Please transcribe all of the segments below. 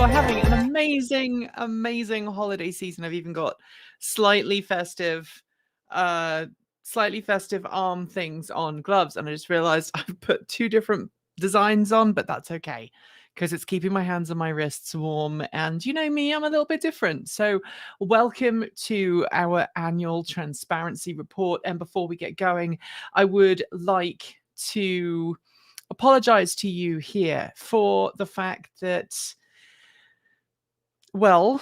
are having an amazing, amazing holiday season. I've even got slightly festive arm things on gloves, and I just realized I've put two different designs on, but that's okay because it's keeping my hands and my wrists warm. And you know me, I'm a little bit different. So welcome to our annual transparency report. And before we get going, I would like to apologize to you here for the fact that, well,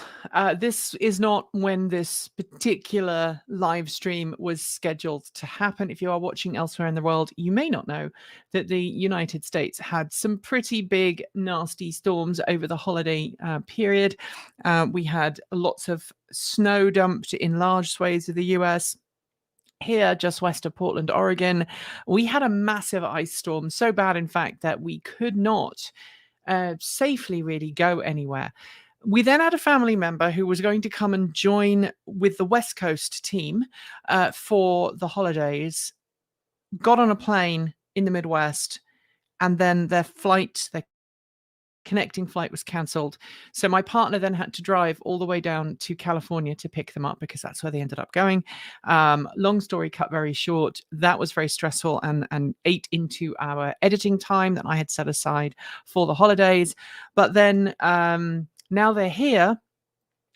this is not when this particular live stream was scheduled to happen. If you are watching elsewhere in the world, you may not know that the United States had some pretty big, nasty storms over the holiday period. We had lots of snow dumped in large swathes of the US. Here, just west of Portland, Oregon, we had a massive ice storm, so bad, in fact, that we could not safely really go anywhere. We then had a family member who was going to come and join with the West Coast team for the holidays, got on a plane in the Midwest, and then their connecting flight was cancelled. So my partner then had to drive all the way down to California to pick them up because that's where they ended up going. Long story cut very short, that was very stressful and ate into our editing time that I had set aside for the holidays. But then now they're here.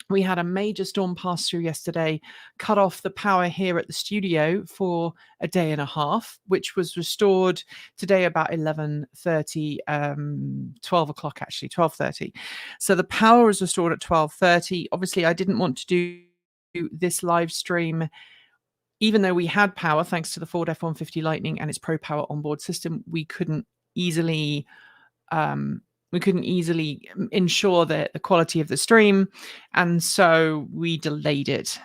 We had a major storm pass through yesterday, cut off the power here at the studio for a day and a half, which was restored today about 11:30, 12 o'clock actually, 12:30. So the power was restored at 12:30. Obviously, I didn't want to do this live stream even though we had power thanks to the Ford F-150 Lightning and its Pro Power onboard system. We couldn't easily ensure the quality of the stream, and so we delayed it.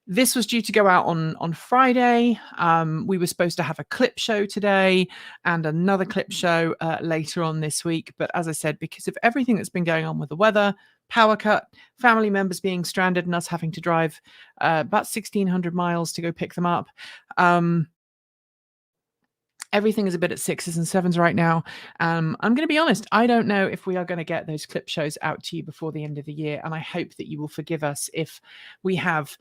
This was due to go out on Friday. We were supposed to have a clip show today and another clip show later on this week, but as I said, because of everything that's been going on with the weather, power cut, family members being stranded, and us having to drive about 1,600 miles to go pick them up, everything is a bit at sixes and sevens right now. I'm going to be honest, I don't know if we are going to get those clip shows out to you before the end of the year, and I hope that you will forgive us if we have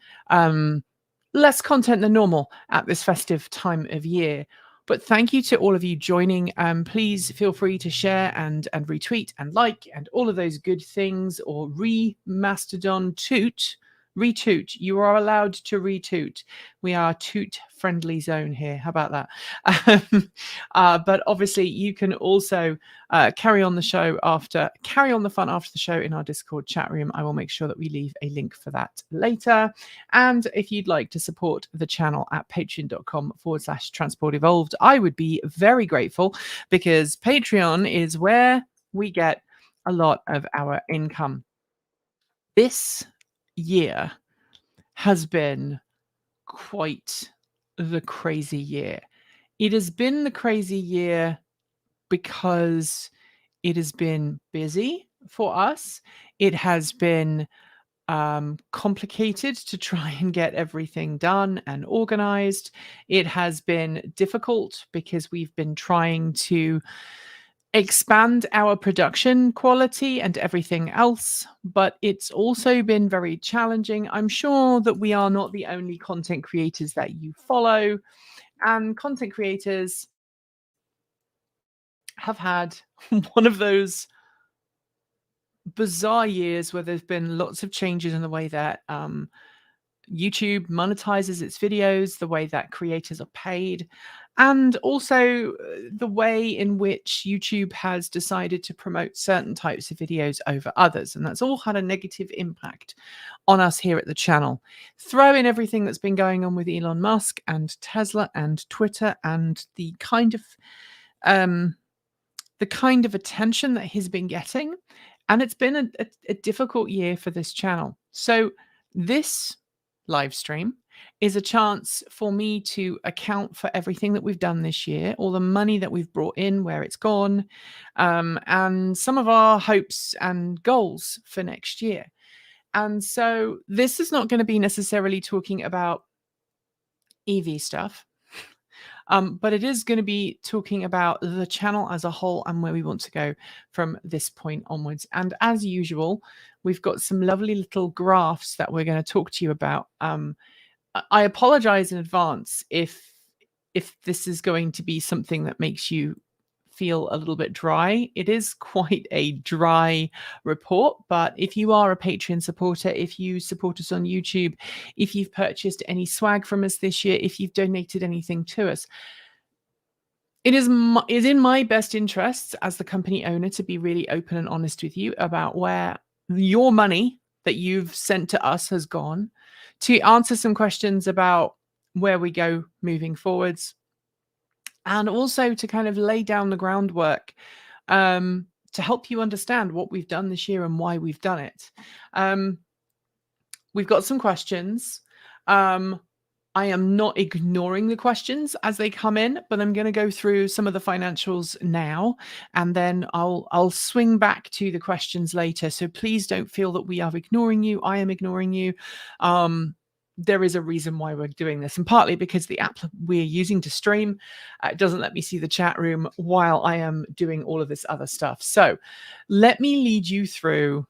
less content than normal at this festive time of year. But thank you to all of you joining. Please feel free to share and retweet and like and all of those good things, or retweet. You are allowed to retweet. We are a toot friendly zone here. How about that? But obviously you can also carry on the fun after the show in our Discord chat room. I will make sure that we leave a link for that later. And if you'd like to support the channel at patreon.com/transportevolved, I would be very grateful, because Patreon is where we get a lot of our income. This year has been quite the crazy year. It has been the crazy year because it has been busy for us. It has been complicated to try and get everything done and organized. It has been difficult because we've been trying to expand our production quality and everything else, but it's also been very challenging. I'm sure that we are not the only content creators that you follow, and content creators have had one of those bizarre years where there's been lots of changes in the way that YouTube monetizes its videos, the way that creators are paid, and also the way in which YouTube has decided to promote certain types of videos over others. And that's all had a negative impact on us here at the channel. Throw in everything that's been going on with Elon Musk and Tesla and Twitter, and the kind of attention that he's been getting. And it's been a difficult year for this channel. So this live stream is a chance for me to account for everything that we've done this year, all the money that we've brought in, where it's gone, and some of our hopes and goals for next year. And so this is not going to be necessarily talking about EV stuff. But it is going to be talking about the channel as a whole and where we want to go from this point onwards. And as usual, we've got some lovely little graphs that we're going to talk to you about. I apologize in advance if this is going to be something that makes you feel a little bit dry. It is quite a dry report, but if you are a Patreon supporter, if you support us on YouTube, if you've purchased any swag from us this year, if you've donated anything to us, it is in my best interests as the company owner to be really open and honest with you about where your money that you've sent to us has gone, to answer some questions about where we go moving forwards, and also to kind of lay down the groundwork to help you understand what we've done this year and why we've done it. We've got some questions. I am not ignoring the questions as they come in, but I'm going to go through some of the financials now, and then I'll swing back to the questions later. So please don't feel that we are ignoring you. I am ignoring you. There is a reason why we're doing this, and partly because the app we're using to stream doesn't let me see the chat room while I am doing all of this other stuff. So let me lead you through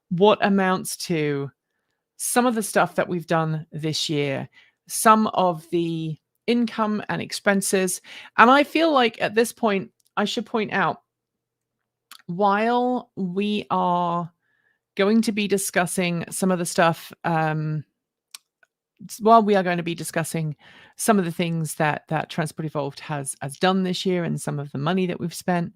what amounts to some of the stuff that we've done this year, some of the income and expenses. And I feel like at this point, I should point out, while we are going to be discussing some of the stuff, while we are going to be discussing some of the things that Transport Evolved has done this year and some of the money that we've spent,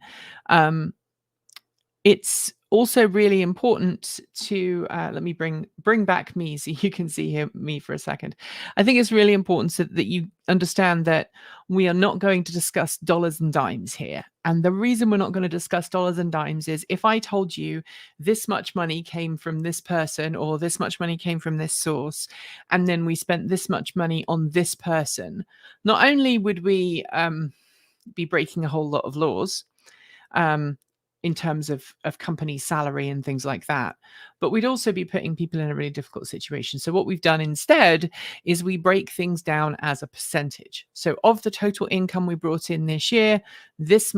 it's also really important to let me bring back me so you can see me for a second. I think it's really important so that you understand that we are not going to discuss dollars and dimes here. And the reason we're not going to discuss dollars and dimes is if I told you this much money came from this person or this much money came from this source, and then we spent this much money on this person, not only would we be breaking a whole lot of laws, in terms of company salary and things like that, but we'd also be putting people in a really difficult situation. So what we've done instead is we break things down as a percentage. So of the total income we brought in this year, this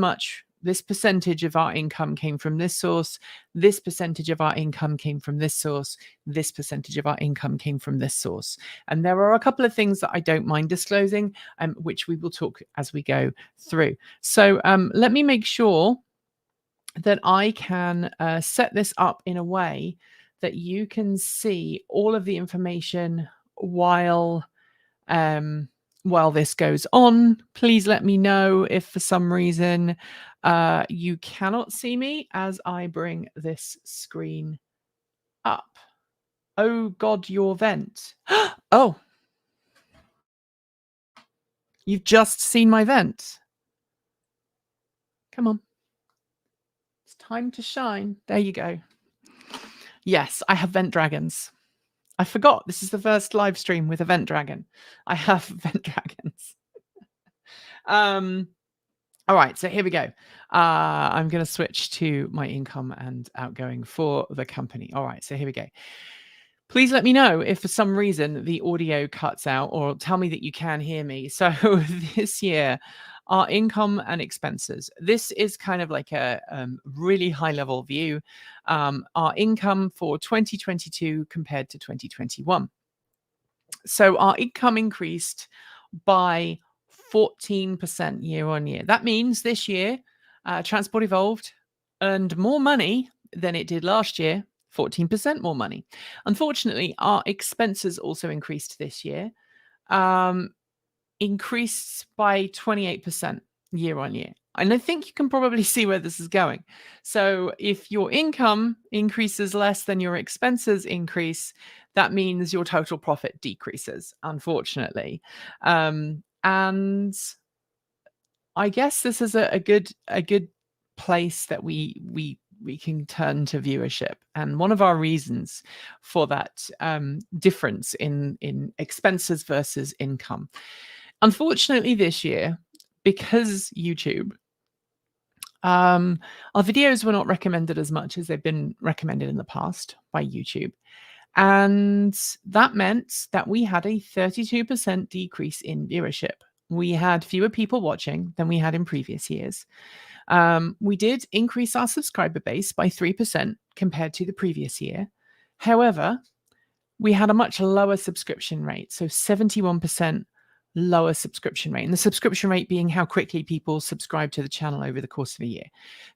percentage of our income came from this source, this percentage of our income came from this source, this percentage of our income came from this source. And there are a couple of things that I don't mind disclosing, which we will talk as we go through. So let me make sure that I can set this up in a way that you can see all of the information while this goes on. Please let me know if for some reason you cannot see me as I bring this screen up. Oh God, your vent. Oh, you've just seen my vent. Come on. Time to shine. There you go. Yes, I have vent dragons. I forgot this is the first live stream with a vent dragon. I have vent dragons. All right, so here we go. I'm going to switch to my income and outgoing for the company. All right, so here we go. Please let me know if for some reason the audio cuts out, or tell me that you can hear me. So this year, our income and expenses. This is kind of like a really high level view. Our income for 2022 compared to 2021. So our income increased by 14% year on year. That means this year, Transport Evolved earned more money than it did last year, 14% more money. Unfortunately, our expenses also increased this year. Increased by 28% year on year. And I think you can probably see where this is going. So if your income increases less than your expenses increase, that means your total profit decreases, unfortunately. And I guess this is a good place that we can turn to viewership. And one of our reasons for that difference in expenses versus income. Unfortunately, this year, because YouTube, our videos were not recommended as much as they've been recommended in the past by YouTube. And that meant that we had a 32% decrease in viewership We had fewer people watching than we had in previous years. We did increase our subscriber base by 3% compared to the previous year. However, we had a much lower subscription rate, so 71% lower subscription rate, and the subscription rate being how quickly people subscribe to the channel over the course of a year.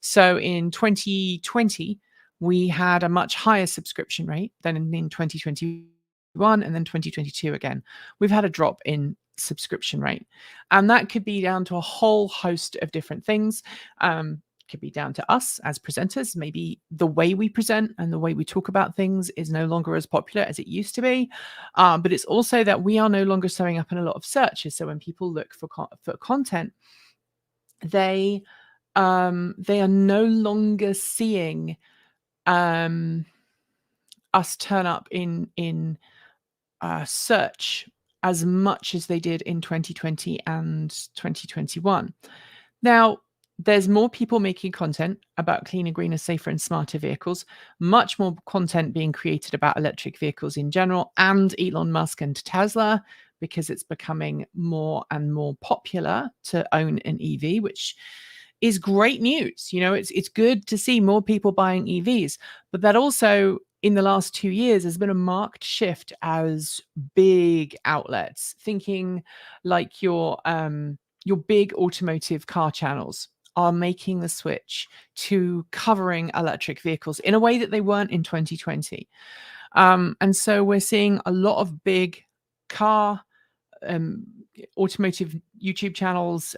So in 2020, we had a much higher subscription rate than in 2021, and then 2022 again. We've had a drop in subscription rate, and that could be down to a whole host of different things. Could be down to us as presenters. Maybe the way we present and the way we talk about things is no longer as popular as it used to be. But it's also that we are no longer showing up in a lot of searches. So when people look for content, they are no longer seeing us turn up in search as much as they did in 2020 and 2021. Now, there's more people making content about cleaner, greener, safer, and smarter vehicles, much more content being created about electric vehicles in general and Elon Musk and Tesla, because it's becoming more and more popular to own an EV, which is great news. You know, it's good to see more people buying EVs, but that also in the last 2 years has been a marked shift as big outlets, thinking like your big automotive car channels are making the switch to covering electric vehicles in a way that they weren't in 2020. And so we're seeing a lot of big car automotive YouTube channels,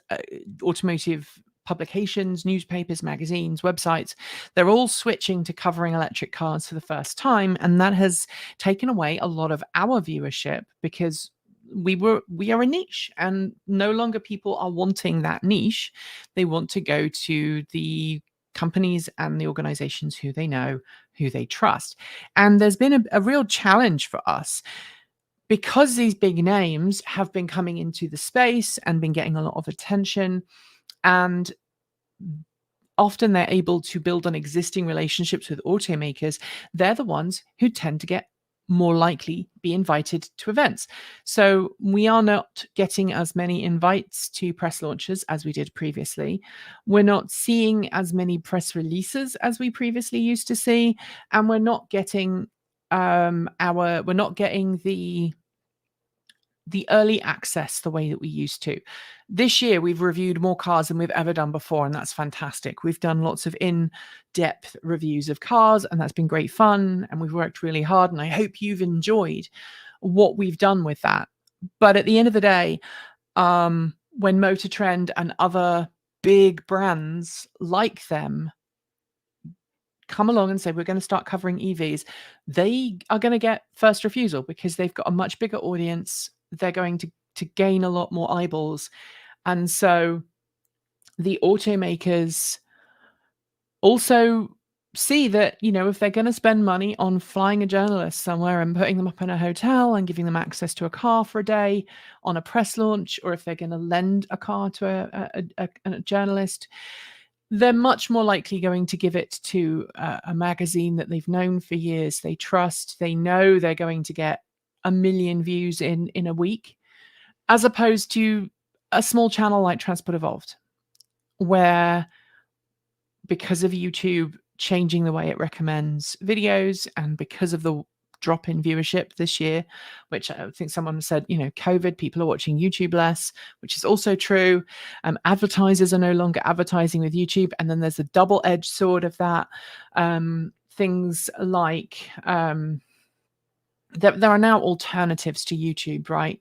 automotive publications, newspapers, magazines, websites. They're all switching to covering electric cars for the first time. And that has taken away a lot of our viewership, because we are a niche, and no longer people are wanting that niche. They want to go to the companies and the organizations who they know, who they trust. And there's been a real challenge for us, because these big names have been coming into the space and been getting a lot of attention, and often they're able to build on existing relationships with automakers. They're the ones who tend to get more likely be invited to events. So we are not getting as many invites to press launches as we did previously. We're not seeing as many press releases as we previously used to see, and we're not getting the early access the way that we used to. This year, we've reviewed more cars than we've ever done before, and that's fantastic. We've done lots of in-depth reviews of cars, and that's been great fun, and we've worked really hard, and I hope you've enjoyed what we've done with that. But at the end of the day, when Motor Trend and other big brands like them come along and say, we're going to start covering EVs, they are going to get first refusal, because they've got a much bigger audience. They're going to gain a lot more eyeballs. And so the automakers also see that, you know, if they're going to spend money on flying a journalist somewhere and putting them up in a hotel and giving them access to a car for a day on a press launch, or if they're going to lend a car to a journalist, they're much more likely going to give it to a magazine that they've known for years, they trust, they know they're going to get 1 million views in a week, as opposed to a small channel like Transport Evolved, where, because of YouTube changing the way it recommends videos, and because of the drop in viewership this year, which I think someone said, you know, COVID, people are watching YouTube less, which is also true. Advertisers are no longer advertising with YouTube. And then there's a double-edged sword of that. Things like there are now alternatives to YouTube, right?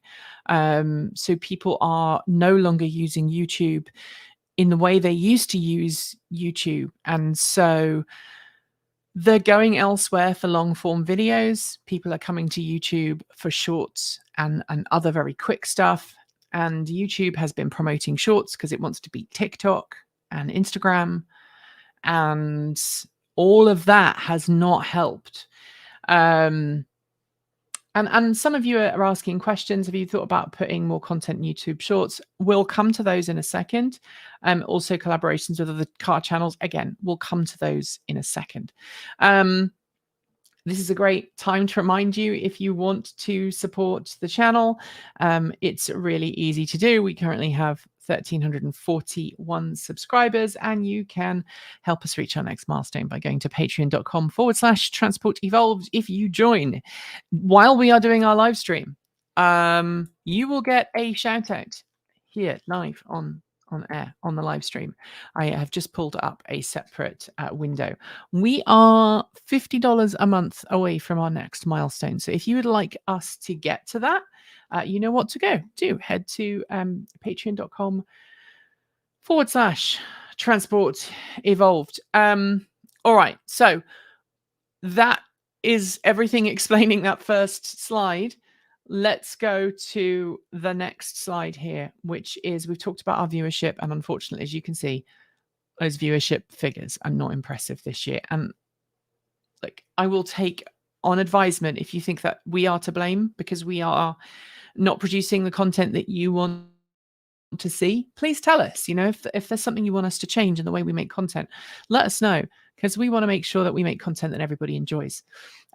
So people are no longer using YouTube in the way they used to use YouTube. And so they're going elsewhere for long form videos. People are coming to YouTube for shorts and other very quick stuff. And YouTube has been promoting shorts because it wants to beat TikTok and Instagram. And all of that has not helped. And some of you are asking questions. Have you thought about putting more content in YouTube Shorts? We'll come to those in a second. Also collaborations with other car channels. Again, we'll come to those in a second. This is a great time to remind you if you want to support the channel. It's really easy to do. We currently have 1,341 subscribers, and you can help us reach our next milestone by going to patreon.com/transport evolved. If you join while we are doing our live stream, you will get a shout out here live on air on the live stream. I have just pulled up a separate window. We are $50 a month away from our next milestone. So if you would like us to get to that, you know what to go do. Head to patreon.com/transport evolved. All right. So that is everything explaining that first slide. Let's go to the next slide here, which is we've talked about our viewership. And unfortunately, as you can see, those viewership figures are not impressive this year. And like, I will take on advisement if you think that we are to blame because we are not producing the content that you want to see. Please tell us, if there's something you want us to change in the way we make content, let us know, because we want to make sure that we make content that everybody enjoys.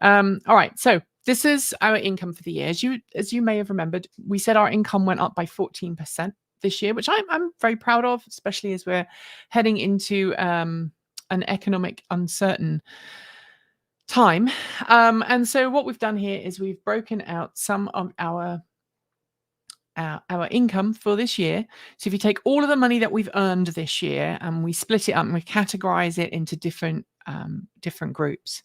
All right, so this is our income for the year. As you may have remembered, we said our income went up by 14% this year, which I'm very proud of, especially as we're heading into an economic uncertain time. And so what we've done here is we've broken out some of our income for this year. So if you take all of the money that we've earned this year and we split it up and we categorize it into different groups,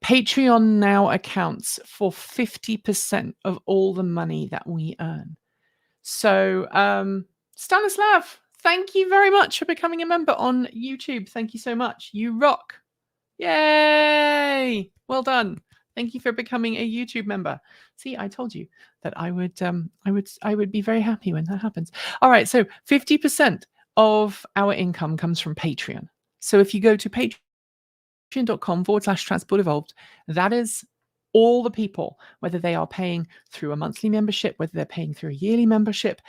Patreon now accounts for 50% of all the money that we earn. So Stanislav, thank you very much for becoming a member on YouTube. Thank you so much. You rock. Yay! Well done. Thank you for becoming a YouTube member. See, I told you that I would be very happy when that happens. All right, so 50% of our income comes from Patreon. So if you go to patreon.com/transport evolved, that is all the people, whether they are paying through a monthly membership, whether they're paying through a yearly membership,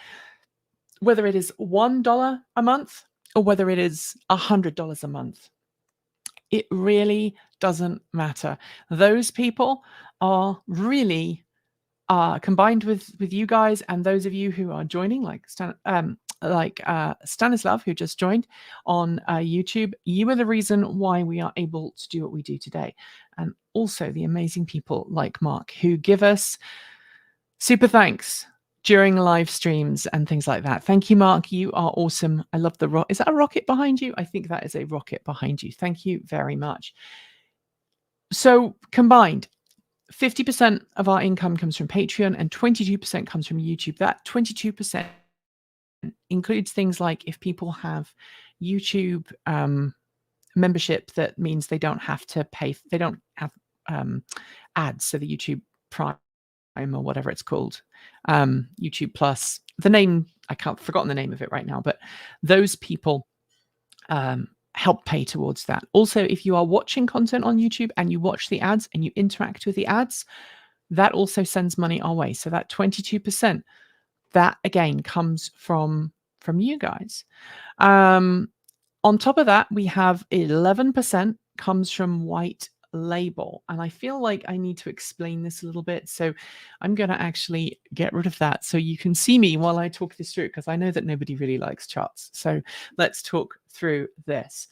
whether it is $1 a month or whether it is $100 a month. It really doesn't matter. Those people are really combined with you guys and those of you who are joining, like Stanislav, who just joined on YouTube. You are the reason why we are able to do what we do today. And also the amazing people like Mark who give us super thanks during live streams and things like that. Thank you, Mark. You are awesome. I love the rocket. Is that a rocket behind you? I think that is a rocket behind you. Thank you very much. So combined, 50% of our income comes from Patreon and 22% comes from YouTube. That 22% includes things like if people have YouTube membership, that means they don't have to pay. They don't have ads. So the YouTube Prime or whatever it's called, YouTube Plus. The name, forgotten the name of it right now, but those people help pay towards that. Also, if you are watching content on YouTube and you watch the ads and you interact with the ads, that also sends money our way. So that 22%, that again comes from you guys. On top of that, we have 11% comes from white label. And I feel like I need to explain this a little bit. So I'm going to actually get rid of that so you can see me while I talk this through, because I know that nobody really likes charts. So let's talk through this.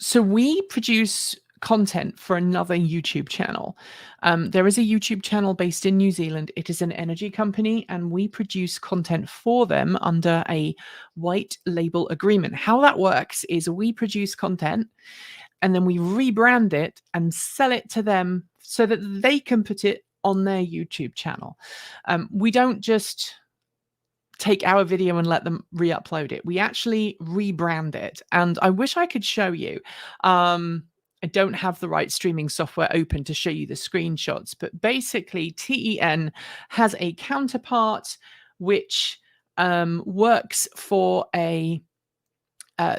So we produce content for another YouTube channel. There is a YouTube channel based in New Zealand. It is an energy company, and we produce content for them under a white label agreement. How that works is we produce content and then we rebrand it and sell it to them so that they can put it on their YouTube channel. We don't just take our video and let them re-upload it. We actually rebrand it. And I wish I could show you. I don't have the right streaming software open to show you the screenshots, but basically TEN has a counterpart which works for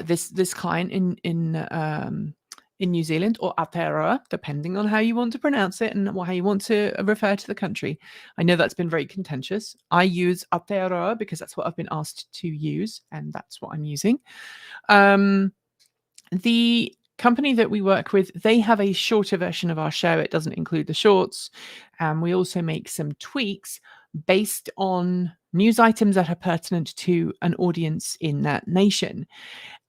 this client in New Zealand, or Aotearoa, depending on how you want to pronounce it and how you want to refer to the country. I know that's been very contentious. I use Aotearoa because that's what I've been asked to use, and that's what I'm using. The company that we work with, they have a shorter version of our show. It doesn't include the shorts. And we also make some tweaks based on news items that are pertinent to an audience in that nation.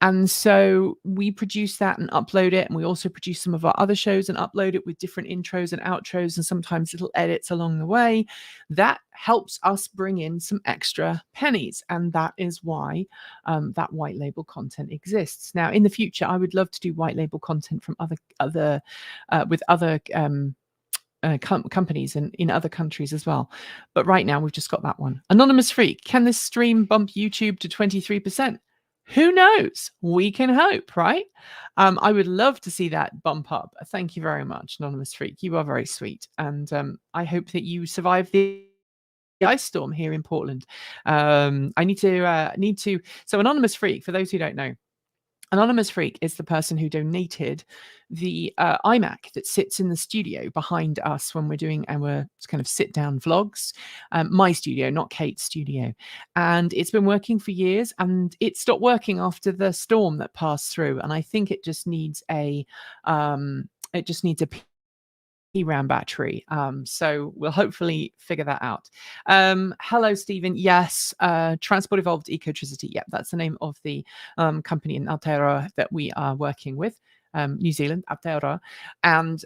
And so we produce that and upload it. And we also produce some of our other shows and upload it with different intros and outros and sometimes little edits along the way. That helps us bring in some extra pennies. And that is why that white label content exists. Now, in the future, I would love to do white label content from other with other companies and in other countries as well. But right now, we've just got that one. Anonymous Freak, can this stream bump YouTube to 23%? Who knows? We can hope, right? I would love to see that bump up. Thank you very much, Anonymous Freak. You are very sweet. And I hope that you survive the ice storm here in Portland. I need to. So Anonymous Freak, for those who don't know, Anonymous Freak is the person who donated the iMac that sits in the studio behind us when we're doing our kind of sit-down vlogs. My studio, not Kate's studio. And it's been working for years, and it stopped working after the storm that passed through. And I think it just needs a RAM battery. So we'll hopefully figure that out. Hello, Stephen. Yes, Transport Evolved Ecotricity. Yep, that's the name of the company in Aotearoa that we are working with. New Zealand, Aotearoa, and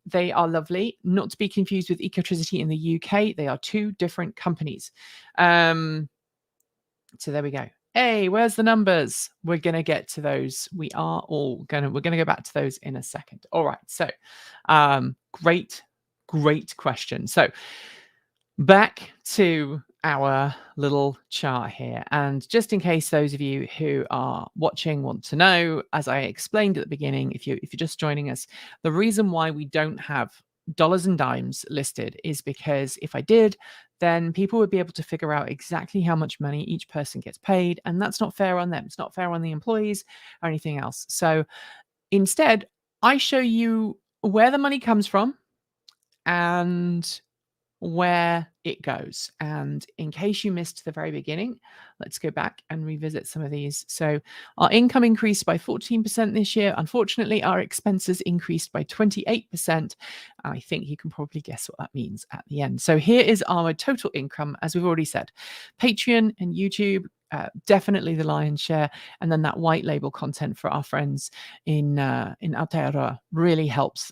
they are lovely. Not to be confused with Ecotricity in the UK. They are two different companies. So there we go. Hey, where's the numbers? We're going to get to those. We're going to go back to those in a second. All right. So great question. So back to our little chart here. And just in case those of you who are watching want to know, as I explained at the beginning, if you're just joining us, the reason why we don't have dollars and dimes listed is because if I did, then people would be able to figure out exactly how much money each person gets paid. And that's not fair on them. It's not fair on the employees or anything else. So instead, I show you where the money comes from and where it goes. And in case you missed the very beginning, let's go back and revisit some of these. So our income increased by 14% this year. Unfortunately, our expenses increased by 28%. I think you can probably guess what that means at the end. So here is our total income, as we've already said. Patreon and YouTube, definitely the lion's share, and then that white label content for our friends in Aotearoa really helps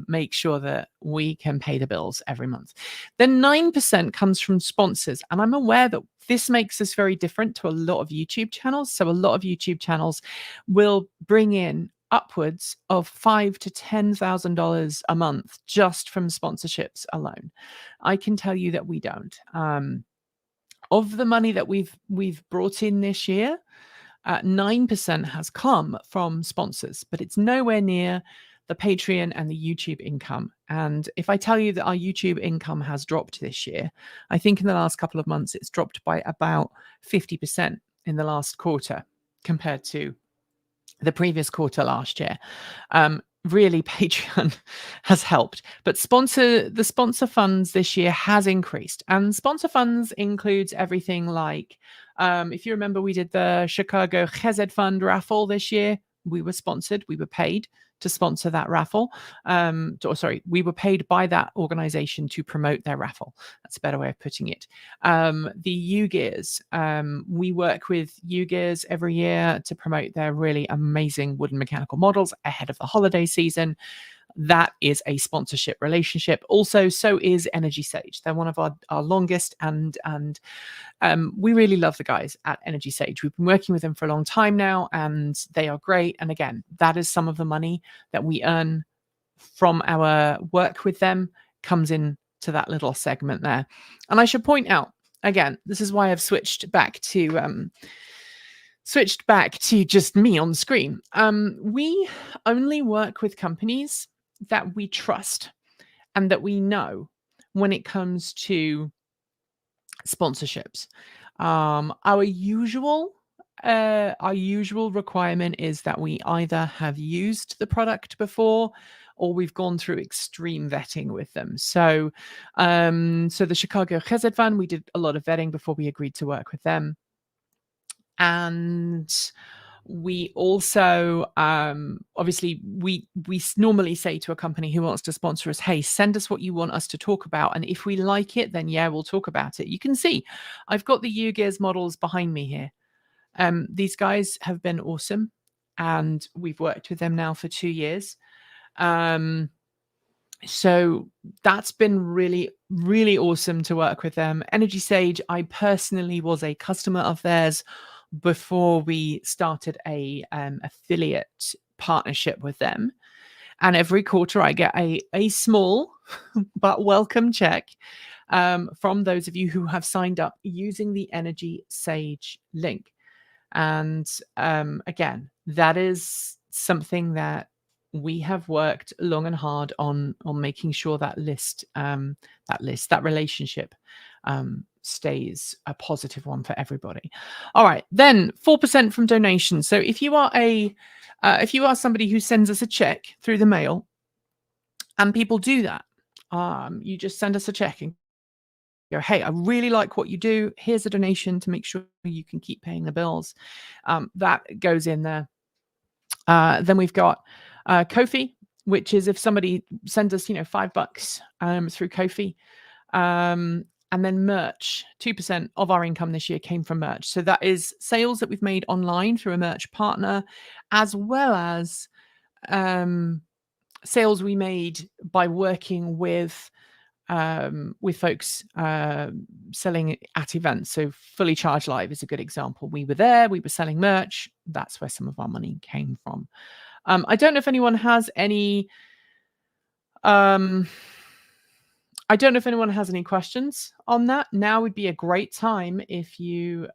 make sure that we can pay the bills every month. Then 9% comes from sponsors, and I'm aware that this makes us very different to a lot of YouTube channels. So a lot of YouTube channels will bring in upwards of $5,000 to $10,000 a month just from sponsorships alone. I can tell you that we don't. Of the money that we've brought in this year, 9% has come from sponsors, but it's nowhere near the Patreon and the YouTube income. And if I tell you that our YouTube income has dropped this year, I think in the last couple of months, it's dropped by about 50% in the last quarter compared to the previous quarter last year. Really, Patreon has helped, but the sponsor funds this year has increased, and sponsor funds includes everything like, if you remember, we did the Chicago Chesed Fund raffle this year. We were sponsored. We were paid to sponsor that raffle. We were paid by that organization to promote their raffle. That's a better way of putting it. The U-Gears, we work with U-Gears every year to promote their really amazing wooden mechanical models ahead of the holiday season. That is a sponsorship relationship. Also, so is Energy Sage. They're one of our longest, and we really love the guys at Energy Sage. We've been working with them for a long time now, and they are great. And again, that is some of the money that we earn from our work with them comes in to that little segment there. And I should point out, again, this is why I've switched back to just me on screen. We only work with companies that we trust and that we know when it comes to sponsorships. Our usual requirement is that we either have used the product before or we've gone through extreme vetting with them. So the Chicago Chesed Fund, we did a lot of vetting before we agreed to work with them. And We also, obviously, we normally say to a company who wants to sponsor us, hey, send us what you want us to talk about. And if we like it, then yeah, we'll talk about it. You can see I've got the UGears models behind me here. These guys have been awesome, and we've worked with them now for 2 years. So that's been really, really awesome to work with them. Energy Sage, I personally was a customer of theirs before we started a affiliate partnership with them. And every quarter I get a small but welcome check from those of you who have signed up using the Energy Sage link. And again, that is something that we have worked long and hard on making sure that that relationship stays a positive one for everybody. All right, then 4% from donations. So if you are somebody who sends us a check through the mail, and people do that, you just send us a check and go, hey, I really like what you do. Here's a donation to make sure you can keep paying the bills. That goes in there. Then we've got Ko-fi, which is if somebody sends us, $5 through Ko-fi. And then merch, 2% of our income this year came from merch. So that is sales that we've made online through a merch partner, as well as sales we made by working with folks selling at events. So Fully Charged Live is a good example. We were there, we were selling merch. That's where some of our money came from. I don't know if anyone has any questions on that. Now would be a great time if you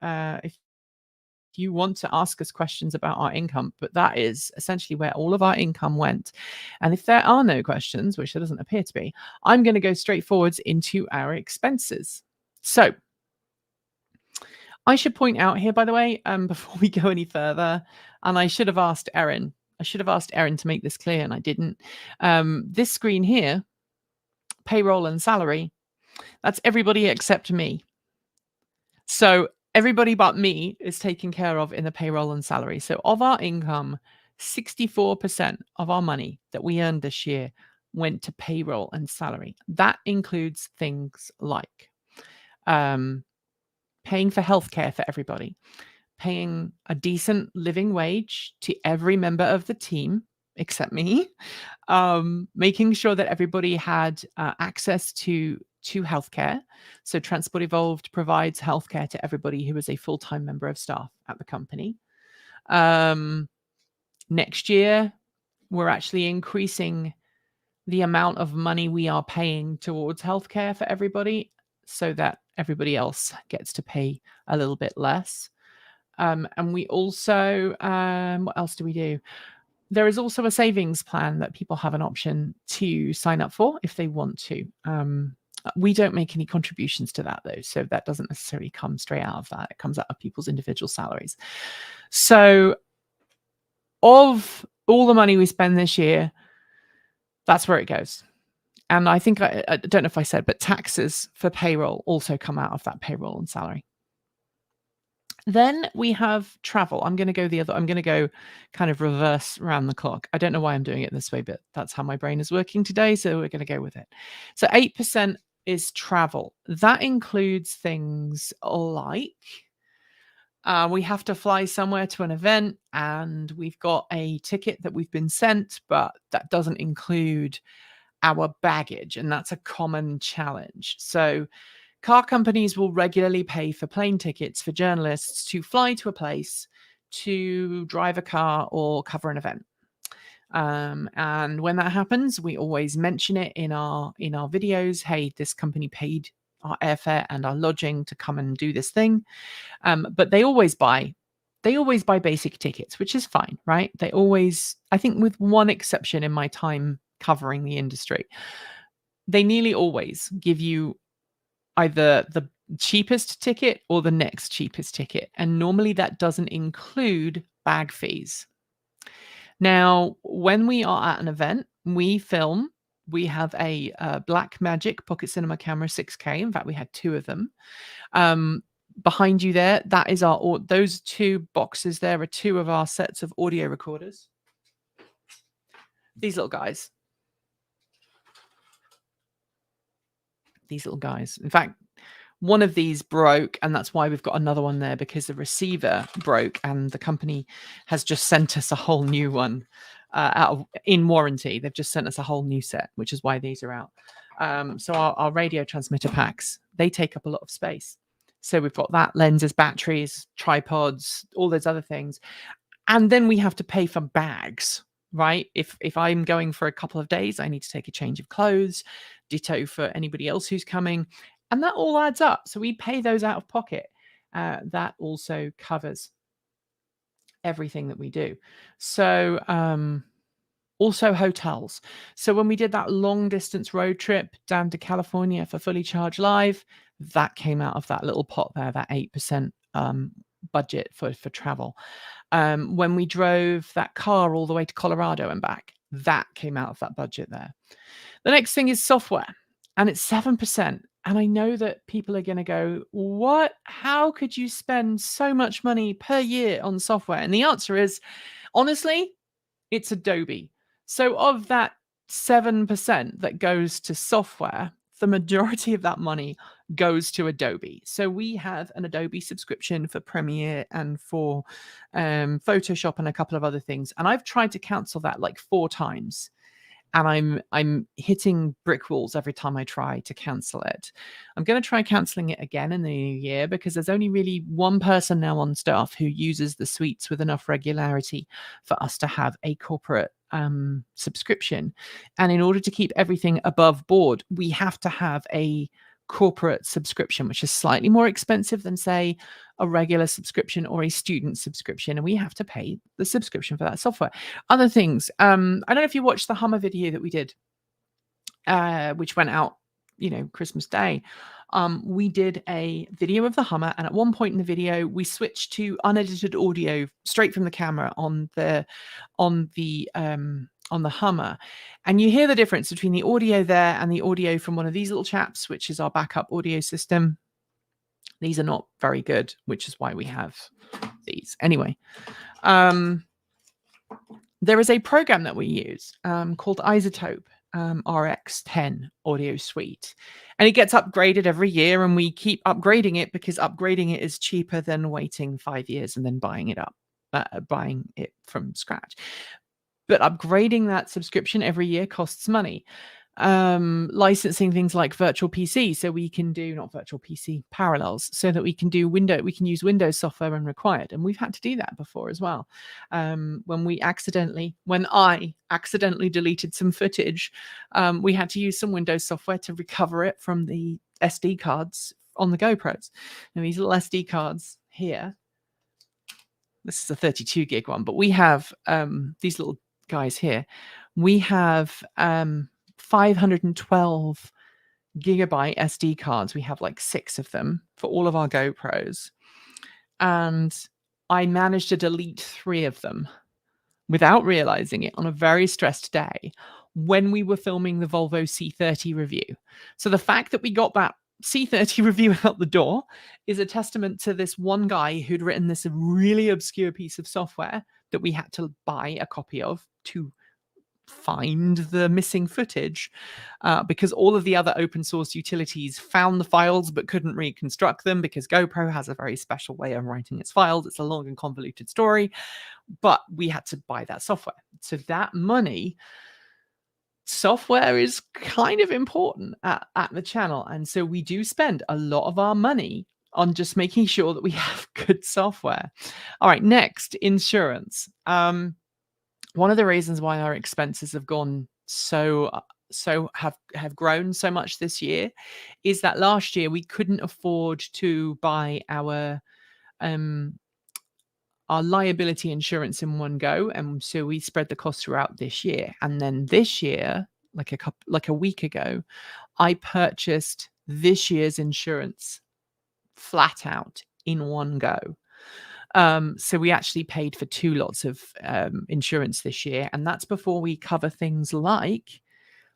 want to ask us questions about our income, but that is essentially where all of our income went. And if there are no questions, which there doesn't appear to be, I'm going to go straight forwards into our expenses. So I should point out here, by the way, before we go any further, and I should have asked Erin to make this clear, and I didn't. This screen here, payroll and salary, that's everybody except me. So everybody but me is taken care of in the payroll and salary. So of our income, 64% of our money that we earned this year went to payroll and salary. That includes things like paying for healthcare for everybody, paying a decent living wage to every member of the team except me, making sure that everybody had access to healthcare. So Transport Evolved provides healthcare to everybody who is a full-time member of staff at the company. Next year, we're actually increasing the amount of money we are paying towards healthcare for everybody so that everybody else gets to pay a little bit less. And we also, what else do we do? There is also a savings plan that people have an option to sign up for if they want to. We don't make any contributions to that, though, so that doesn't necessarily come straight out of that. It comes out of people's individual salaries. So of all the money we spend this year, that's where it goes. And I think, I don't know if I said, but taxes for payroll also come out of that payroll and salary. Then we have travel. I'm going to go kind of reverse around the clock. I don't know why I'm doing it this way, but that's how my brain is working today. So we're going to go with it. So 8% is travel. That includes things like we have to fly somewhere to an event and we've got a ticket that we've been sent, but that doesn't include our baggage. And that's a common challenge. So car companies will regularly pay for plane tickets for journalists to fly to a place, to drive a car, or cover an event. And when that happens, we always mention it in our videos. Hey, this company paid our airfare and our lodging to come and do this thing. But they always buy basic tickets, which is fine, right? They always, I think with one exception in my time covering the industry, they nearly always give you either the cheapest ticket or the next cheapest ticket. And normally that doesn't include bag fees. Now, when we are at an event, we film. We have a Blackmagic Pocket Cinema camera 6K. In fact, we had 2 of them. behind you there, that is those two boxes there are two of our sets of audio recorders. These little guys. These little guys. In fact, one of these broke, and that's why we've got another one there, because the receiver broke and the company has just sent us a whole new one in warranty. They've just sent us a whole new set, which is why these are out. So our radio transmitter packs, they take up a lot of space. So we've got that, lenses, batteries, tripods, all those other things. And then we have to pay for bags, right? If I'm going for a couple of days, I need to take a change of clothes, ditto for anybody else who's coming. And that all adds up. So we pay those out of pocket. That also covers everything that we do. So also hotels. So when we did that long distance road trip down to California for Fully Charged Live, that came out of that little pot there, that 8% budget for travel. When we drove that car all the way to Colorado and back, that came out of that budget there. The next thing is software, and it's 7%. And I know that people are going to go, what? How could you spend so much money per year on software? And the answer is, honestly, it's Adobe. So of that 7% that goes to software, the majority of that money goes to Adobe. So we have an Adobe subscription for Premiere and for Photoshop and a couple of other things. And I've tried to cancel that like 4 times. And I'm hitting brick walls every time I try to cancel it. I'm going to try canceling it again in the new year, because there's only really one person now on staff who uses the suites with enough regularity for us to have a corporate subscription. And in order to keep everything above board, we have to have a corporate subscription, which is slightly more expensive than, say, a regular subscription or a student subscription, and we have to pay the subscription for that software. Other things, I don't know if you watched the Hummer video that we did, which went out, Christmas Day. We did a video of the Hummer, and at one point in the video, we switched to unedited audio straight from the camera on the Hummer, and you hear the difference between the audio there and the audio from one of these little chaps, which is our backup audio system. These are not very good, which is why we have these. Anyway, there is a program that we use called Isotope RX10 Audio Suite, and it gets upgraded every year, and we keep upgrading it because upgrading it is cheaper than waiting 5 years and then buying it from scratch. But upgrading that subscription every year costs money. Licensing things like virtual PC, so we can do not virtual PC parallels, so that we can use Windows software when required, and we've had to do that before as well. When I accidentally deleted some footage, we had to use some Windows software to recover it from the SD cards on the GoPros. And these little SD cards here, this is a 32 gig one, but we have these little guys here. We have 512 gigabyte SD cards. We have like 6 of them for all of our GoPros. And I managed to delete 3 of them without realizing it on a very stressed day when we were filming the Volvo C30 review. So the fact that we got that C30 review out the door is a testament to this one guy who'd written this really obscure piece of software that we had to buy a copy of to find the missing footage, because all of the other open source utilities found the files but couldn't reconstruct them, because GoPro has a very special way of writing its files. It's a long and convoluted story, but we had to buy that software. So that money, software is kind of important at the channel, and so we do spend a lot of our money on just making sure that we have good software. All right, next, insurance. One of the reasons why our expenses have gone have grown so much this year is that last year we couldn't afford to buy our liability insurance in one go, and so we spread the cost throughout this year. And then this year, like a week ago, I purchased this year's insurance flat out in one go. So we actually paid for 2 lots of insurance this year, and that's before we cover things like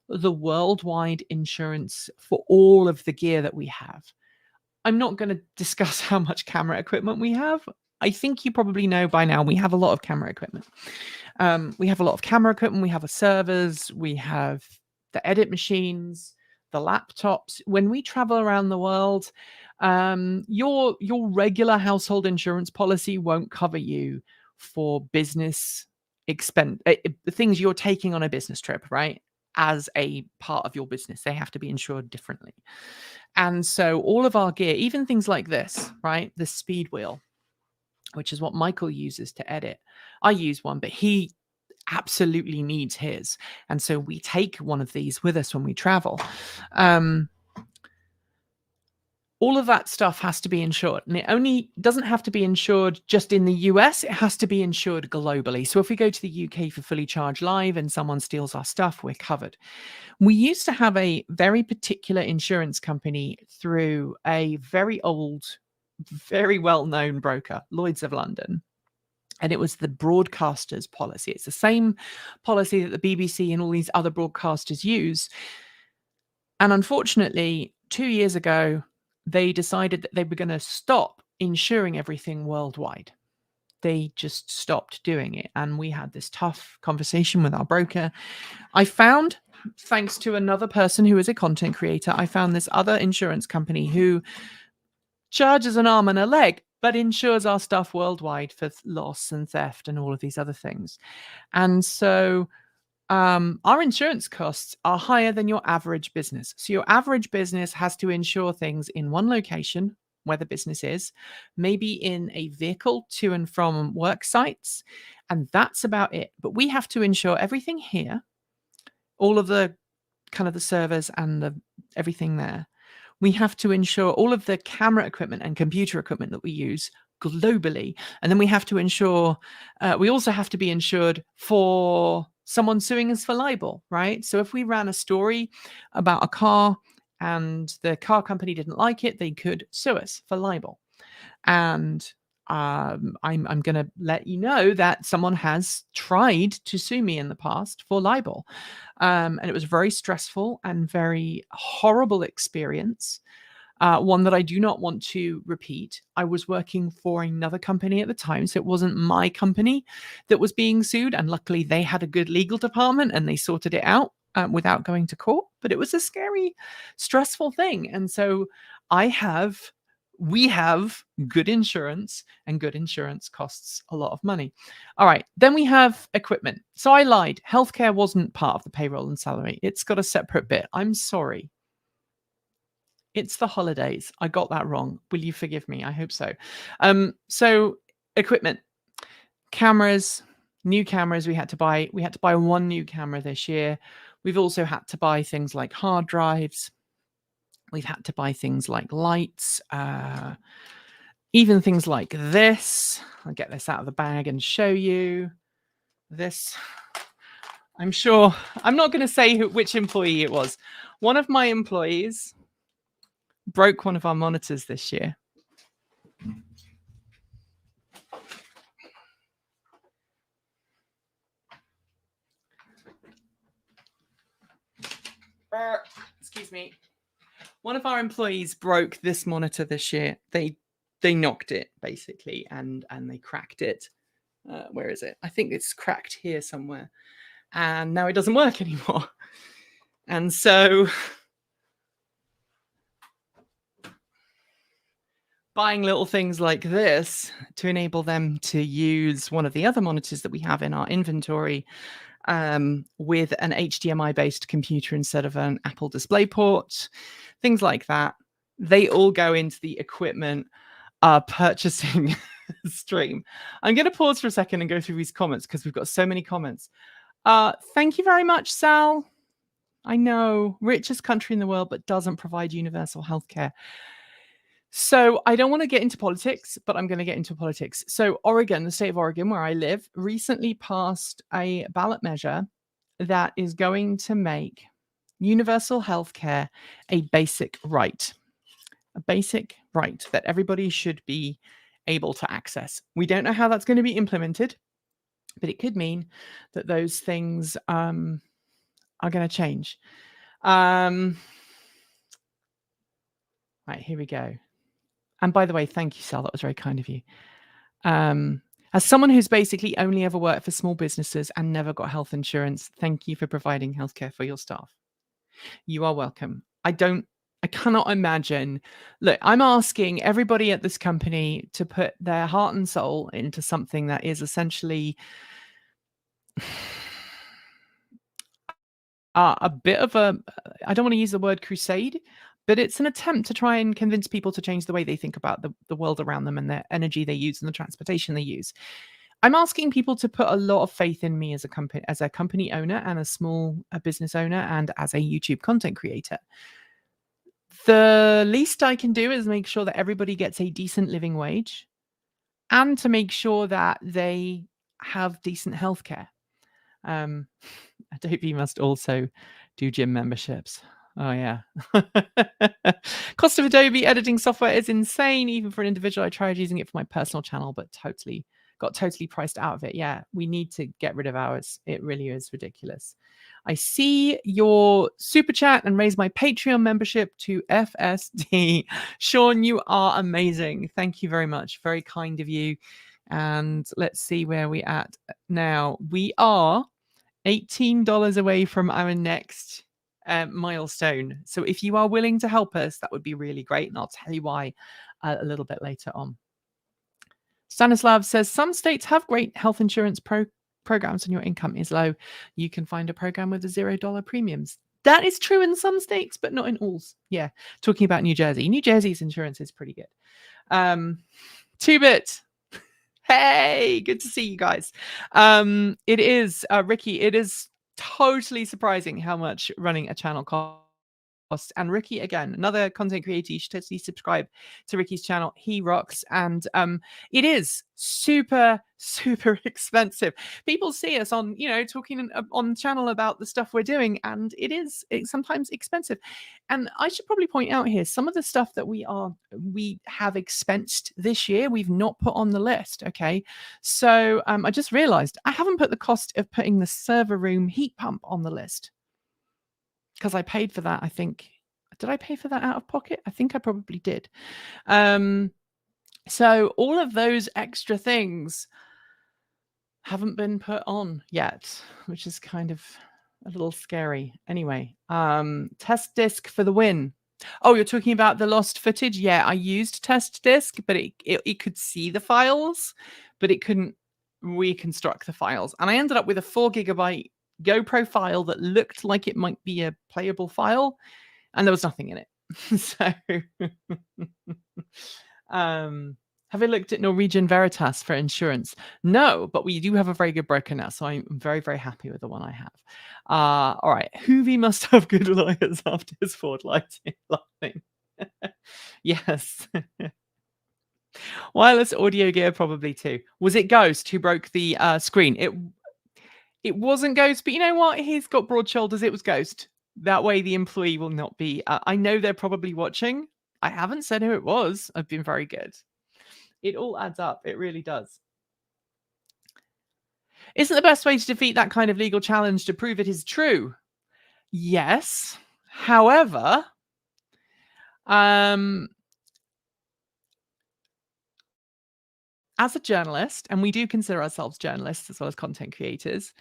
the worldwide insurance for all of the gear that we have. I'm not going to discuss how much camera equipment we have. I think you probably know by now we have a lot of camera equipment. We have a lot of camera equipment. We have a servers. We have the edit machines, the laptops. When we travel around the world, your regular household insurance policy won't cover you for business expense, things you're taking on a business trip, right? As a part of your business, they have to be insured differently. And so all of our gear, even things like this, right? The speed wheel, which is what Michael uses to edit. I use one, but he absolutely needs his. And so we take one of these with us when we travel. All of that stuff has to be insured. And it only doesn't have to be insured just in the US, it has to be insured globally. So if we go to the UK for Fully Charged Live and someone steals our stuff, we're covered. We used to have a very particular insurance company through a very old, very well-known broker, Lloyd's of London. And it was the broadcaster's policy. It's the same policy that the BBC and all these other broadcasters use. And unfortunately, 2 years ago, they decided that they were going to stop insuring everything worldwide. They just stopped doing it. And we had this tough conversation with our broker. I found, thanks to another person who is a content creator, I found this other insurance company who charges an arm and a leg, but insures our stuff worldwide for loss and theft and all of these other things. And so our insurance costs are higher than your average business. So your average business has to insure things in one location where the business is, maybe in a vehicle to and from work sites, and that's about it. But we have to insure everything here, all of the kind of the servers and everything there. We have to insure all of the camera equipment and computer equipment that we use globally. And then we have to insure, we also have to be insured for someone suing us for libel, right? So if we ran a story about a car and the car company didn't like it, they could sue us for libel. And I'm going to let you know that someone has tried to sue me in the past for libel. And it was a very stressful and very horrible experience. One that I do not want to repeat. I was working for another company at the time, so it wasn't my company that was being sued. And luckily, they had a good legal department and they sorted it out without going to court. But it was a scary, stressful thing. And so we have good insurance, and good insurance costs a lot of money. All right, then we have equipment. So I lied. Healthcare wasn't part of the payroll and salary. It's got a separate bit. I'm sorry. It's the holidays. I got that wrong. Will you forgive me? I hope so. So equipment, cameras, new cameras we had to buy. We had to buy one new camera this year. We've also had to buy things like hard drives. We've had to buy things like lights, even things like this. I'll get this out of the bag and show you this. I'm sure, I'm not going to say which employee it was. One of my employees broke one of our monitors this year. Excuse me. One of our employees broke this monitor this year. They knocked it basically, and they cracked it. Where is it? I think it's cracked here somewhere. And now it doesn't work anymore. And so buying little things like this to enable them to use one of the other monitors that we have in our inventory with an HDMI-based computer instead of an Apple DisplayPort, things like that. They all go into the equipment purchasing stream. I'm going to pause for a second and go through these comments because we've got so many comments. Thank you very much, Sal. I know, richest country in the world, but doesn't provide universal healthcare. So I don't want to get into politics, but I'm going to get into politics. So Oregon, the state of Oregon, where I live, recently passed a ballot measure that is going to make universal healthcare a basic right. A basic right that everybody should be able to access. We don't know how that's going to be implemented, but it could mean that those things are going to change. Right, here we go. And by the way, thank you, Sal. That was very kind of you. As someone who's basically only ever worked for small businesses and never got health insurance, thank you for providing healthcare for your staff. You are welcome. I cannot imagine. Look, I'm asking everybody at this company to put their heart and soul into something that is essentially a bit of a, I don't want to use the word crusade, but it's an attempt to try and convince people to change the way they think about the world around them and the energy they use and the transportation they use. I'm asking people to put a lot of faith in me as a company owner and a business owner and as a YouTube content creator. The least I can do is make sure that everybody gets a decent living wage and to make sure that they have decent healthcare. Adobe must also do gym memberships. Oh, yeah. Cost of Adobe editing software is insane, even for an individual. I tried using it for my personal channel, but got totally priced out of it. Yeah, we need to get rid of ours. It really is ridiculous. I see your super chat and raise my Patreon membership to FSD. Sean, you are amazing. Thank you very much. Very kind of you. And let's see where we're at now. We are $18 away from our next milestone. So if you are willing to help us, that would be really great. And I'll tell you why a little bit later on. Stanislav says some states have great health insurance programs and your income is low. You can find a program with $0 premiums. That is true in some states, but not in all. Yeah. Talking about New Jersey. New Jersey's insurance is pretty good. 2-bit. Hey, good to see you guys. It is, Ricky, it is totally surprising how much running a channel costs. And Ricky, again, another content creator, you should totally subscribe to Ricky's channel. He rocks. And it is super, super expensive. People see us on, talking on the channel about the stuff we're doing, and it's sometimes expensive. And I should probably point out here, some of the stuff that we have expensed this year, we've not put on the list. Okay. So I just realized I haven't put the cost of putting the server room heat pump on the list, because I paid for that. I think, did I pay for that out of pocket? I think I probably did. So all of those extra things haven't been put on yet, which is kind of a little scary. Anyway, test disk for the win. Oh, you're talking about the lost footage? Yeah, I used test disk, but it could see the files, but it couldn't reconstruct the files. And I ended up with a 4 GB GoPro file that looked like it might be a playable file, and there was nothing in it. So have I looked at Norwegian Veritas for insurance? No, but we do have a very good broker now, so I'm very, very happy with the one I have. All right, Hoovy must have good lawyers after his Ford lighting. Yes. Wireless audio gear probably too. Was it Ghost who broke the screen? It wasn't Ghost, but you know what? He's got broad shoulders. It was Ghost. That way the employee will not be. I know they're probably watching. I haven't said who it was. I've been very good. It all adds up. It really does. Isn't the best way to defeat that kind of legal challenge to prove it is true? Yes. However, as a journalist, and we do consider ourselves journalists as well as content creators,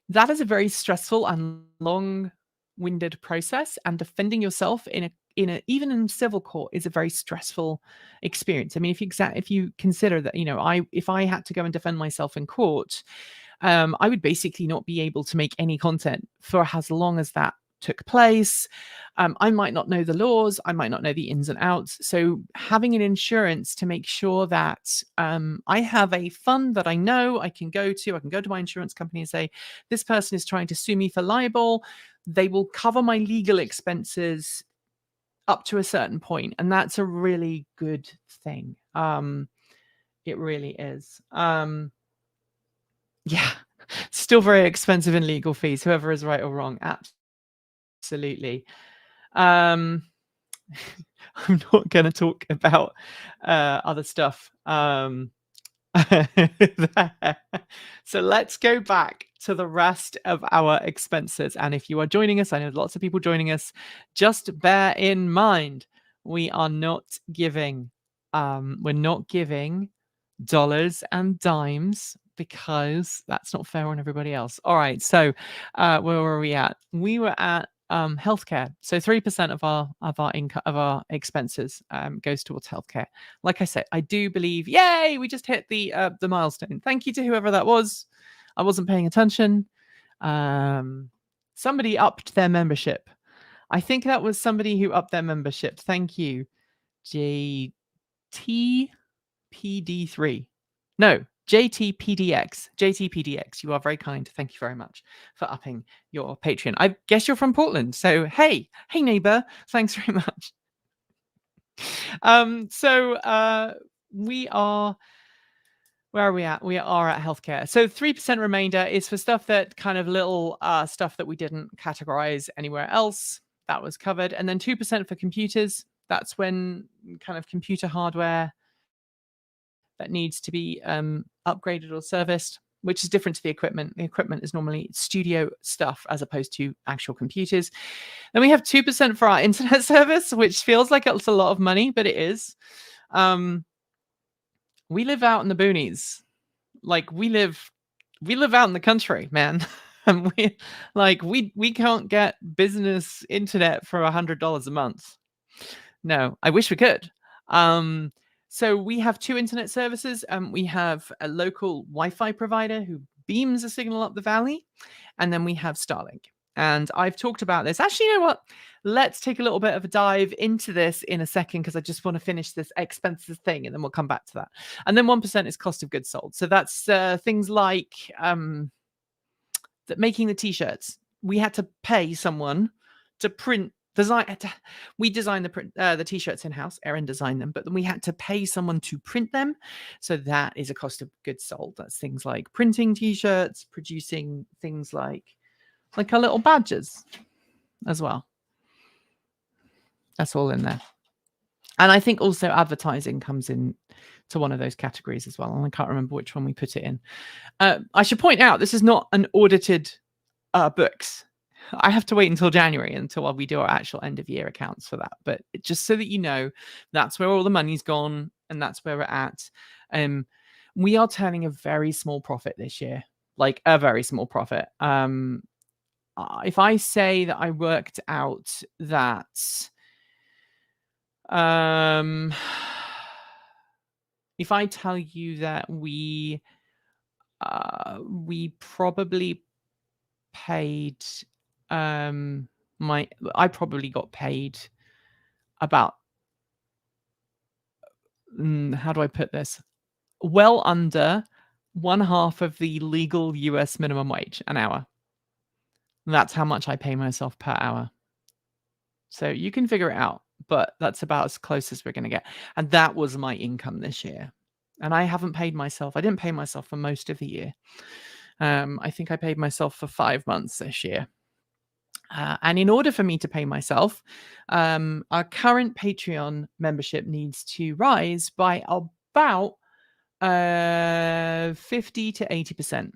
that is a very stressful and long-winded process, and defending yourself in even in civil court is a very stressful experience. I mean, if you consider that, if I had to go and defend myself in court, I would basically not be able to make any content for as long as that took place. I might not know the laws. I might not know the ins and outs. So having an insurance to make sure that I have a fund that I know I can go to my insurance company and say, this person is trying to sue me for libel. They will cover my legal expenses up to a certain point. And that's a really good thing. It really is. Yeah, still very expensive in legal fees, whoever is right or wrong. Absolutely. I'm not going to talk about other stuff. So let's go back to the rest of our expenses. And if you are joining us, I know lots of people joining us, just bear in mind, we are not giving We're not giving dollars and dimes because that's not fair on everybody else. All right, so where were we at? We were at healthcare. So 3% of our income, of our expenses goes towards healthcare. Like I said, I do believe, yay, we just hit the milestone. Thank you to whoever that was. I wasn't paying attention. Somebody upped their membership. I think that was somebody who upped their membership. Thank you, JTPD3. No, JTPDX. JTPDX. You are very kind. Thank you very much for upping your Patreon. I guess you're from Portland. So, hey, neighbor. Thanks very much. We are... Where are we at? We are at healthcare. So 3% remainder is for stuff that kind of little stuff that we didn't categorize anywhere else. That was covered. And then 2% for computers. That's when kind of computer hardware that needs to be upgraded or serviced, which is different to the equipment. The equipment is normally studio stuff as opposed to actual computers. Then we have 2% for our internet service, which feels like it's a lot of money, but it is. We live out in the boonies. Like we live out in the country, man. And we can't get business internet for $100 a month. No, I wish we could. So we have 2 internet services. We have a local Wi-Fi provider who beams a signal up the valley, and then we have Starlink. And I've talked about this. Actually, you know what? Let's take a little bit of a dive into this in a second, because I just want to finish this expenses thing, and then we'll come back to that. And then 1% is cost of goods sold. So that's things like making the t-shirts. We had to pay someone to we designed the t-shirts in-house. Erin designed them, but then we had to pay someone to print them. So that is a cost of goods sold. That's things like printing t-shirts, producing things like our little badges as well. That's all in there. And I think also advertising comes in to one of those categories as well. And I can't remember which one we put it in. I should point out, this is not an audited books. I have to wait until January until we do our actual end of year accounts for that. But just so that you know, that's where all the money's gone and that's where we're at. We are turning a very small profit this year, like a very small profit. If I say that I worked out that if I tell you that we probably paid I probably got paid about how do I put this? Well under 1/2 of the legal US minimum wage an hour. That's how much I pay myself per hour. So you can figure it out, but that's about as close as we're going to get. And that was my income this year. And I haven't paid myself. I didn't pay myself for most of the year. I think I paid myself for 5 months this year. And in order for me to pay myself, our current Patreon membership needs to rise by about 50 to 80%.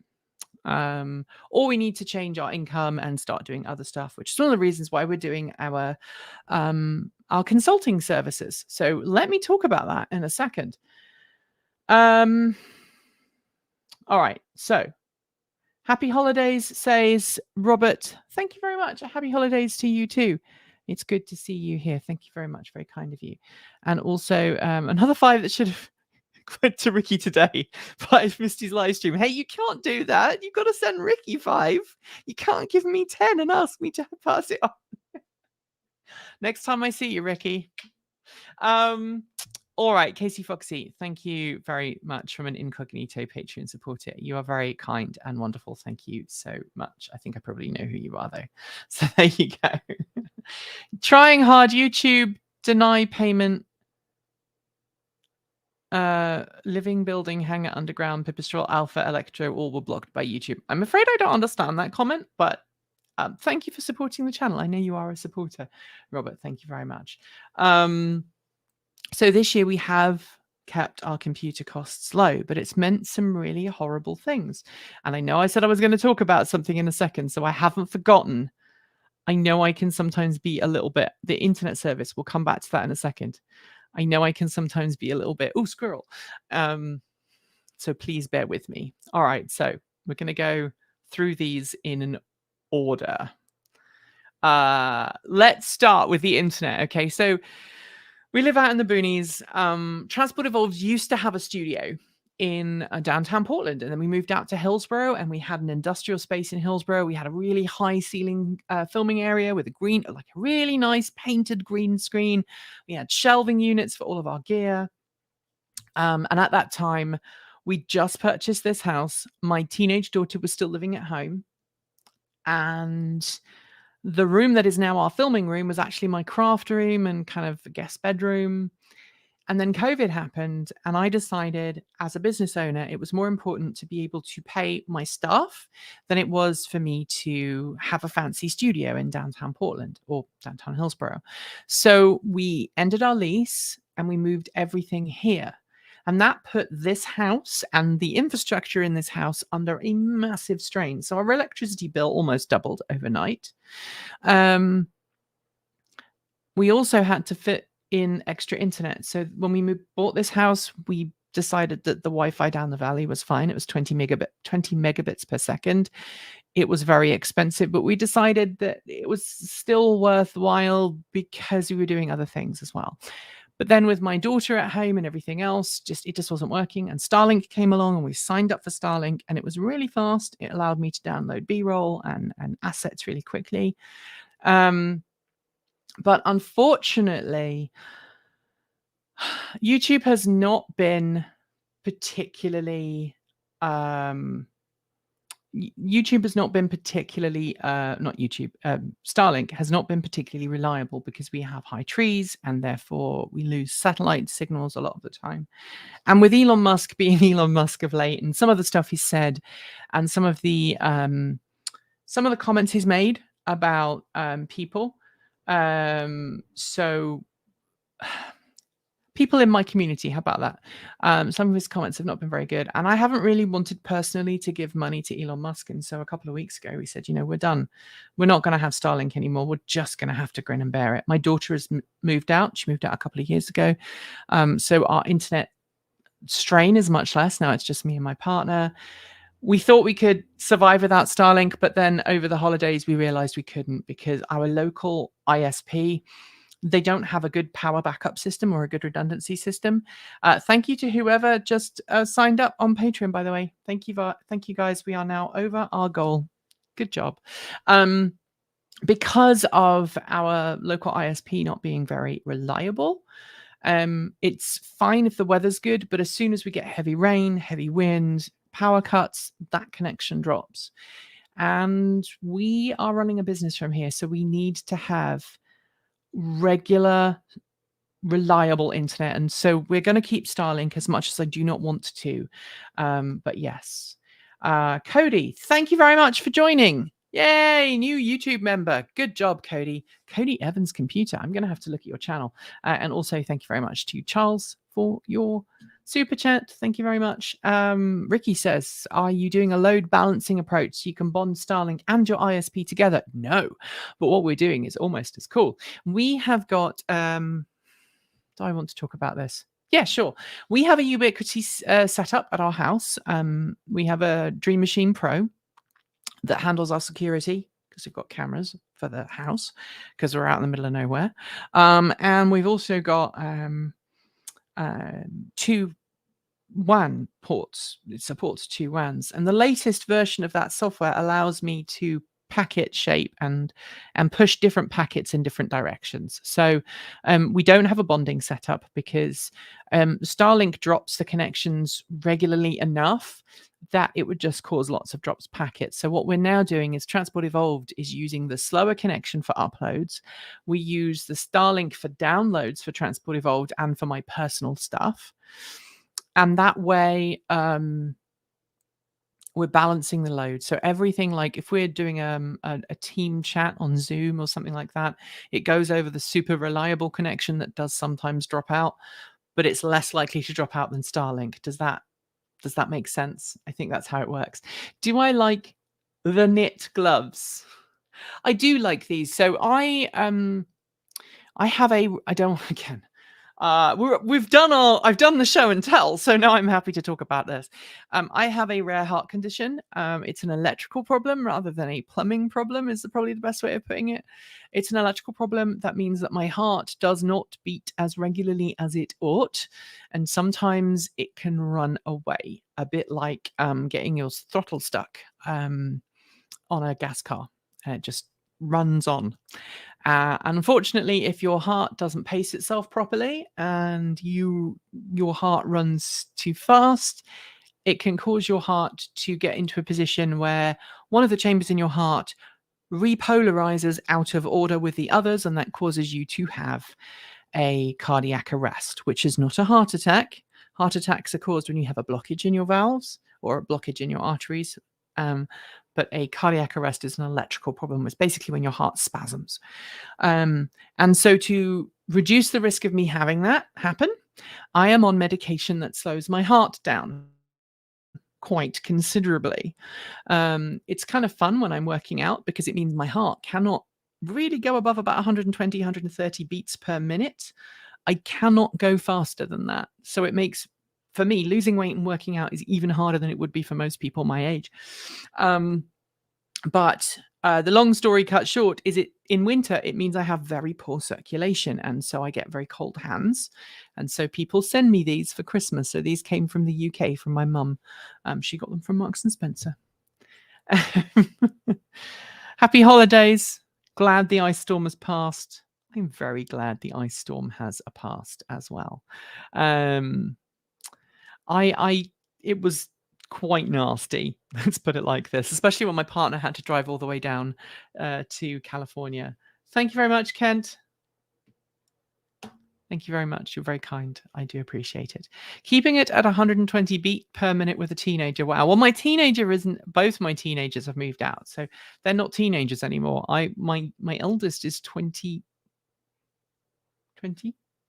Or we need to change our income and start doing other stuff, which is one of the reasons why we're doing our consulting services. So let me talk about that in a second. All right. So happy holidays, says Robert. Thank you very much. Happy holidays to you too. It's good to see you here. Thank you very much. Very kind of you. And also another 5 that should have went to Ricky today. 5 missed his live stream. Hey, you can't do that. You've got to send Ricky 5. You can't give me 10 and ask me to pass it on. Next time I see you, Ricky. All right, Casey Foxy, thank you very much from an incognito Patreon supporter. You are very kind and wonderful. Thank you so much. I think I probably know who you are, though. So there you go. Trying hard, YouTube, deny payment. Living building, hangar underground, Pipistrel, Alpha, Electro, all were blocked by YouTube. I'm afraid I don't understand that comment, but thank you for supporting the channel. I know you are a supporter, Robert. Thank you very much. So this year we have kept our computer costs low, but it's meant some really horrible things. And I know I said I was going to talk about something in a second, so I haven't forgotten. I know I can sometimes be a little bit, the internet service, we'll come back to that in a second. I know I can sometimes be a little bit, oh, squirrel. So please bear with me. All right, so we're going to go through these in an order. Let's start with the internet. Okay, so we live out in the boonies. Transport Evolved used to have a studio in downtown Portland, and then we moved out to Hillsborough, and we had an industrial space in Hillsborough. We had a really high ceiling filming area with a really nice painted green screen. We had shelving units for all of our gear. And at that time, we just purchased this house. My teenage daughter was still living at home, and the room that is now our filming room was actually my craft room and kind of guest bedroom. And then COVID happened, and I decided as a business owner, it was more important to be able to pay my staff than it was for me to have a fancy studio in downtown Portland or downtown Hillsborough. So we ended our lease and we moved everything here. And that put this house and the infrastructure in this house under a massive strain. So our electricity bill almost doubled overnight. We also had to fit in extra internet. So when we bought this house, we decided that the Wi-Fi down the valley was fine. It was 20 megabits per second. It was very expensive, but we decided that it was still worthwhile because we were doing other things as well. But then with my daughter at home and everything else, it just wasn't working. And Starlink came along, and we signed up for Starlink, and it was really fast. It allowed me to download B-roll and assets really quickly. But unfortunately, YouTube has not been particularly Starlink has not been particularly reliable because we have high trees, and therefore we lose satellite signals a lot of the time. And with Elon Musk being Elon Musk of late, and some of the stuff he's said, and some of the comments he's made about people, so people in my community, how about that? Some of his comments have not been very good, and I haven't really wanted personally to give money to Elon Musk. And so a couple of weeks ago, we said, we're done. We're not going to have Starlink anymore. We're just going to have to grin and bear it. My daughter has moved out. She moved out a couple of years ago. So our internet strain is much less. Now it's just me and my partner. We thought we could survive without Starlink, but then over the holidays, we realized we couldn't because our local ISP, they don't have a good power backup system or a good redundancy system. Thank you to whoever just signed up on Patreon, by the way. Thank you guys. We are now over our goal. Good job. Because of our local ISP not being very reliable, it's fine if the weather's good, but as soon as we get heavy rain, heavy wind, power cuts, that connection drops. And we are running a business from here, so we need to have regular, reliable internet. And so we're going to keep Starlink as much as I do not want to. But yes. Cody, thank you very much for joining. Yay, new YouTube member. Good job, Cody. Cody Evans Computer. I'm going to have to look at your channel. And also thank you very much to Charles for your super chat. Thank you very much. Ricky says, are you doing a load balancing approach so you can bond Starlink and your ISP together? No, but what we're doing is almost as cool. We have got, do I want to talk about this? Yeah, sure. We have a Ubiquiti setup at our house. We have a Dream Machine Pro that handles our security because we've got cameras for the house because we're out in the middle of nowhere. And we've also got two WAN ports. It supports two WANs, and the latest version of that software allows me to packet shape and push different packets in different directions. So we don't have a bonding setup because Starlink drops the connections regularly enough that it would just cause lots of drops packets. So what we're now doing is Transport Evolved is using the slower connection for uploads. We use the Starlink for downloads for Transport Evolved and for my personal stuff. And that way, we're balancing the load. So everything, like if we're doing a team chat on Zoom or something like that, it goes over the super reliable connection that does sometimes drop out, but it's less likely to drop out than Starlink. Does that make sense? I think that's how it works. Do I like the knit gloves? I do like these. So I don't again. I've done the show and tell, so now I'm happy to talk about this. I have a rare heart condition. It's an electrical problem rather than a plumbing problem, is probably the best way of putting it. It's an electrical problem. That means that my heart does not beat as regularly as it ought, and sometimes it can run away, a bit like getting your throttle stuck on a gas car. It just runs on. And unfortunately, if your heart doesn't pace itself properly and your heart runs too fast, it can cause your heart to get into a position where one of the chambers in your heart repolarizes out of order with the others, and that causes you to have a cardiac arrest, which is not a heart attack. Heart attacks are caused when you have a blockage in your valves or a blockage in your arteries. But a cardiac arrest is an electrical problem. It's basically when your heart spasms. And so to reduce the risk of me having that happen, I am on medication that slows my heart down quite considerably. It's kind of fun when I'm working out because it means my heart cannot really go above about 120, 130 beats per minute. I cannot go faster than that. So it makes, for me, losing weight and working out is even harder than it would be for most people my age. But the long story cut short is in winter, it means I have very poor circulation. And so I get very cold hands. And so people send me these for Christmas. So these came from the UK from my mum. She got them from Marks and Spencer. Happy holidays. Glad the ice storm has passed. I'm very glad the ice storm has passed as well. It was quite nasty, let's put it like this, especially when my partner had to drive all the way down to California. Thank you very much, Kent. Thank you very much. You're very kind. I do appreciate it. Keeping it at 120 beat per minute with a teenager. Wow. Well, my teenager isn't. Both my teenagers have moved out, so they're not teenagers anymore. My eldest is 20.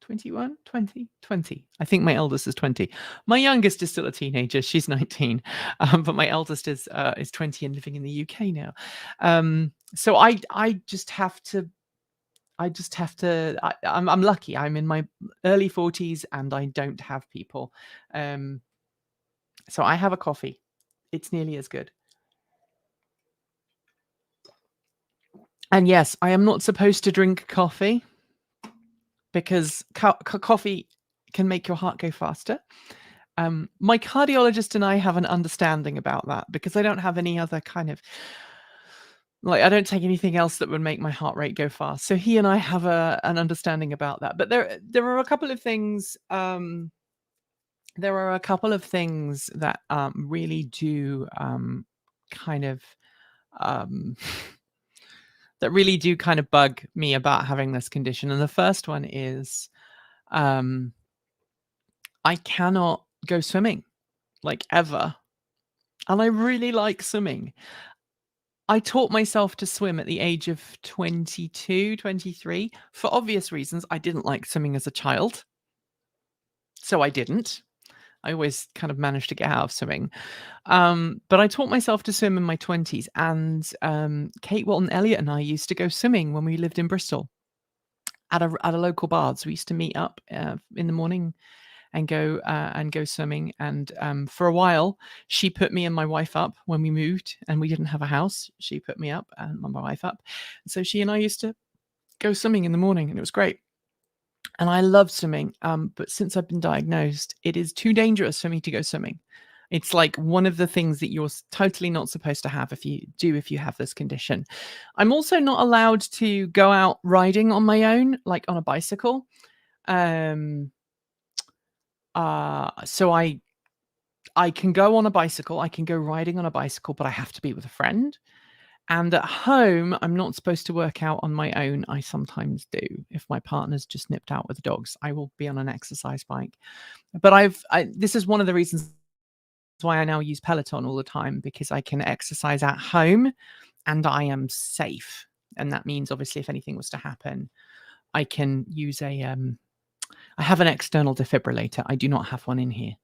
21, 20. I think my eldest is 20. My youngest is still a teenager. She's 19. But my eldest is 20 and living in the UK now. So I just have to. I'm lucky. I'm in my early 40s and I don't have people. So I have a coffee. It's nearly as good. And yes, I am not supposed to drink coffee because coffee can make your heart go faster. My cardiologist and I have an understanding about that because I don't have any other kind of, like, I don't take anything else that would make my heart rate go fast. So he and I have an understanding about that. But there are a couple of things. There are a couple of things that really do kind of that really do kind of bug me about having this condition. And the first one is I cannot go swimming, like, ever. And I really like swimming. I taught myself to swim at the age of 22, 23. For obvious reasons, I didn't like swimming as a child. So I didn't. I always kind of managed to get out of swimming. But I taught myself to swim in my 20s. And Kate Walton Elliott and I used to go swimming when we lived in Bristol at a local baths. We used to meet up in the morning and go swimming. And for a while, she put me and my wife up when we moved and we didn't have a house. She put me up and my wife up. And so she and I used to go swimming in the morning and it was great. And I love swimming. But since I've been diagnosed, it is too dangerous for me to go swimming. It's like one of the things that you're totally not supposed to have if you have this condition. I'm also not allowed to go out riding on my own, like on a bicycle. So I can go on a bicycle, I can go riding on a bicycle, but I have to be with a friend. And at home, I'm not supposed to work out on my own. I sometimes do. If my partner's just nipped out with the dogs, I will be on an exercise bike. But this is one of the reasons why I now use Peloton all the time, because I can exercise at home and I am safe. And that means, obviously, if anything was to happen, I can use I have an external defibrillator. I do not have one in here.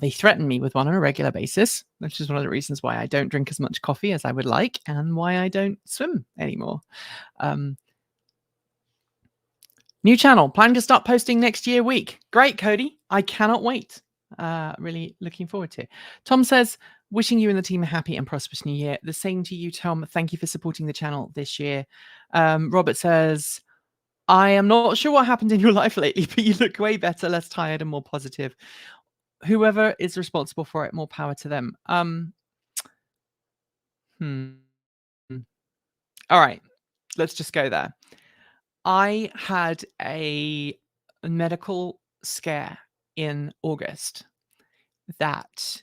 They threaten me with one on a regular basis, which is one of the reasons why I don't drink as much coffee as I would like and why I don't swim anymore. New channel, planning to start posting next year week. Great, Cody. I cannot wait. Really looking forward to it. Tom says, wishing you and the team a happy and prosperous new year. The same to you, Tom. Thank you for supporting the channel this year. Robert says, I am not sure what happened in your life lately, but you look way better, less tired and more positive. Whoever is responsible for it, more power to them. All right, let's just go there. I had a medical scare in August that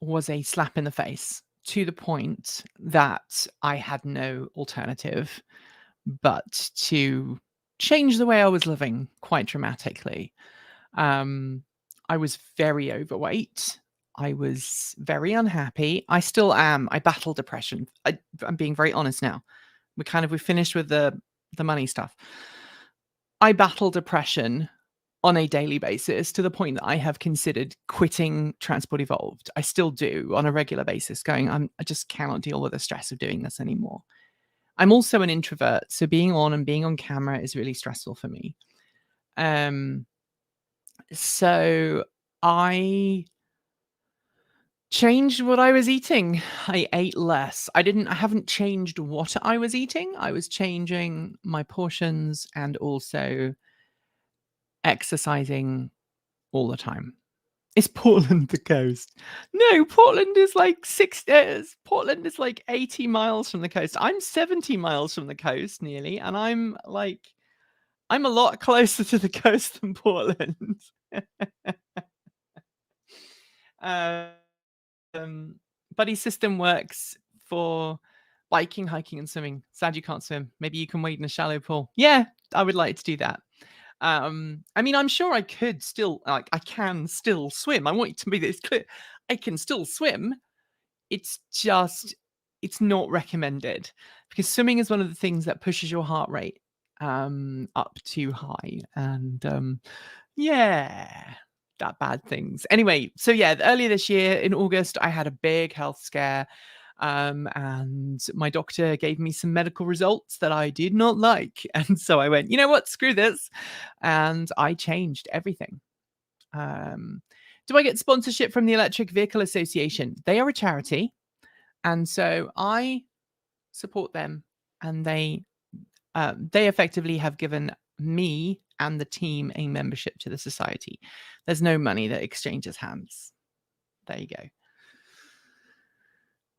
was a slap in the face, to the point that I had no alternative but to change the way I was living quite dramatically. I was very overweight. I was very unhappy. I still am. I battle depression. I'm being very honest now. We finished with the money stuff. I battle depression on a daily basis, to the point that I have considered quitting Transport Evolved. I still do on a regular basis, going, I just cannot deal with the stress of doing this anymore. I'm also an introvert, so being on camera is really stressful for me. So I changed what I was eating. I ate less. I haven't changed what I was eating. I was changing my portions and also exercising all the time. Is Portland the coast? No, Portland is like Portland is like 80 miles from the coast. I'm 70 miles from the coast nearly, and I'm a lot closer to the coast than Portland. Buddy system works for biking, hiking, and swimming. Sad you can't swim. Maybe you can wade in a shallow pool. Yeah, I would like to do that. I mean, I'm sure I could still, I can still swim. I want it to be this clear. I can still swim. It's just, it's not recommended, because swimming is one of the things that pushes your heart rate up too high. And yeah, that bad things. Anyway, so yeah, earlier this year in August, I had a big health scare. And my doctor gave me some medical results that I did not like. And so I went, you know what, screw this. And I changed everything. Do I get sponsorship from the Electric Vehicle Association? They are a charity. And so I support them. And they effectively have given me and the team a membership to the society. There's no money that exchanges hands. There you go.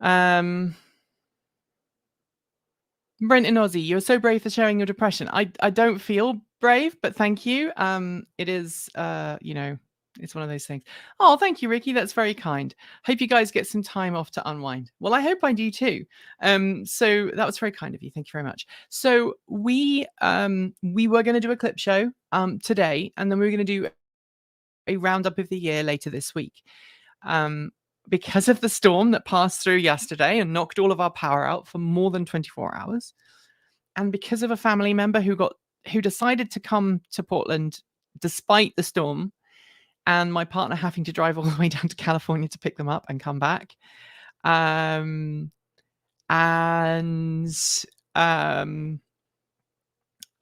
Brent and Aussie, you're so brave for sharing your depression. I don't feel brave, but thank you. It is, it's one of those things. Oh, thank you, Ricky. That's very kind. Hope you guys get some time off to unwind. Well, I hope I do too. So that was very kind of you. Thank you very much. So we were going to do a clip show today, and then we were going to do a roundup of the year later this week. Because of the storm that passed through yesterday and knocked all of our power out for more than 24 hours, and because of a family member who decided to come to Portland despite the storm, and my partner having to drive all the way down to California to pick them up and come back,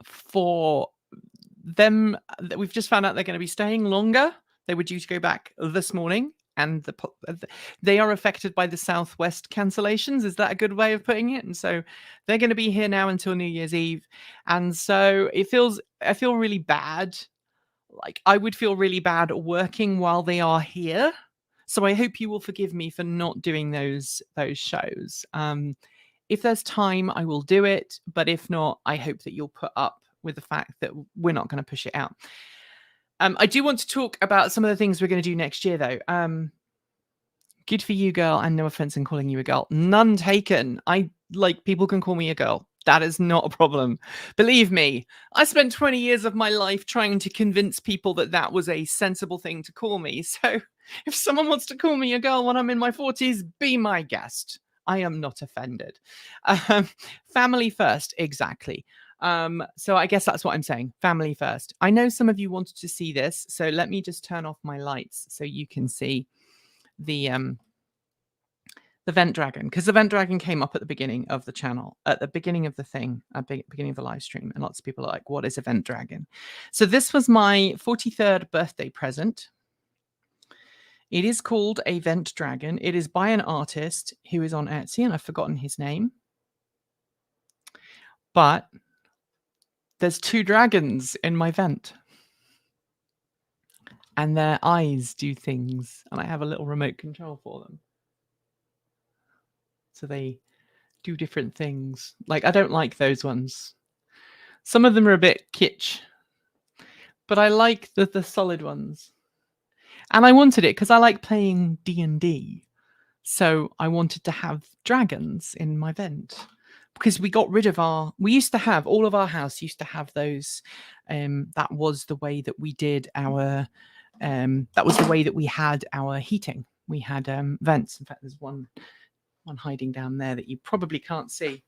for them, we've just found out they're going to be staying longer. They were due to go back this morning. And they are affected by the Southwest cancellations. Is that a good way of putting it? And so they're going to be here now until New Year's Eve. And so I feel really bad. Like, I would feel really bad working while they are here. So I hope you will forgive me for not doing those shows. If there's time, I will do it. But if not, I hope that you'll put up with the fact that we're not going to push it out. I do want to talk about some of the things we're going to do next year, though. Good for you, girl, and no offense in calling you a girl. None taken. People can call me a girl. That is not a problem. Believe me, I spent 20 years of my life trying to convince people that was a sensible thing to call me. So if someone wants to call me a girl when I'm in my 40s, be my guest. I am not offended. Family first, exactly. So I guess that's what I'm saying. Family first. I know some of you wanted to see this, so let me just turn off my lights so you can see the The Vent Dragon, because the Vent Dragon came up at the beginning of the channel, at the beginning of the thing, beginning of the live stream, and lots of people are like, what is a Vent Dragon? So this was my 43rd birthday present. It is called a Vent Dragon. It is by an artist who is on Etsy, and I've forgotten his name. But there's 2 dragons in my vent. And their eyes do things, and I have a little remote control for them. So they do different things. Like, I don't like those ones. Some of them are a bit kitsch, but I like the solid ones. And I wanted it because I like playing D&D. So I wanted to have dragons in my vent. Because we got rid of we used to have, all of our house used to have those. That was the way that we did our, that was the way that we had our heating. We had vents. In fact, there's one hiding down there that you probably can't see.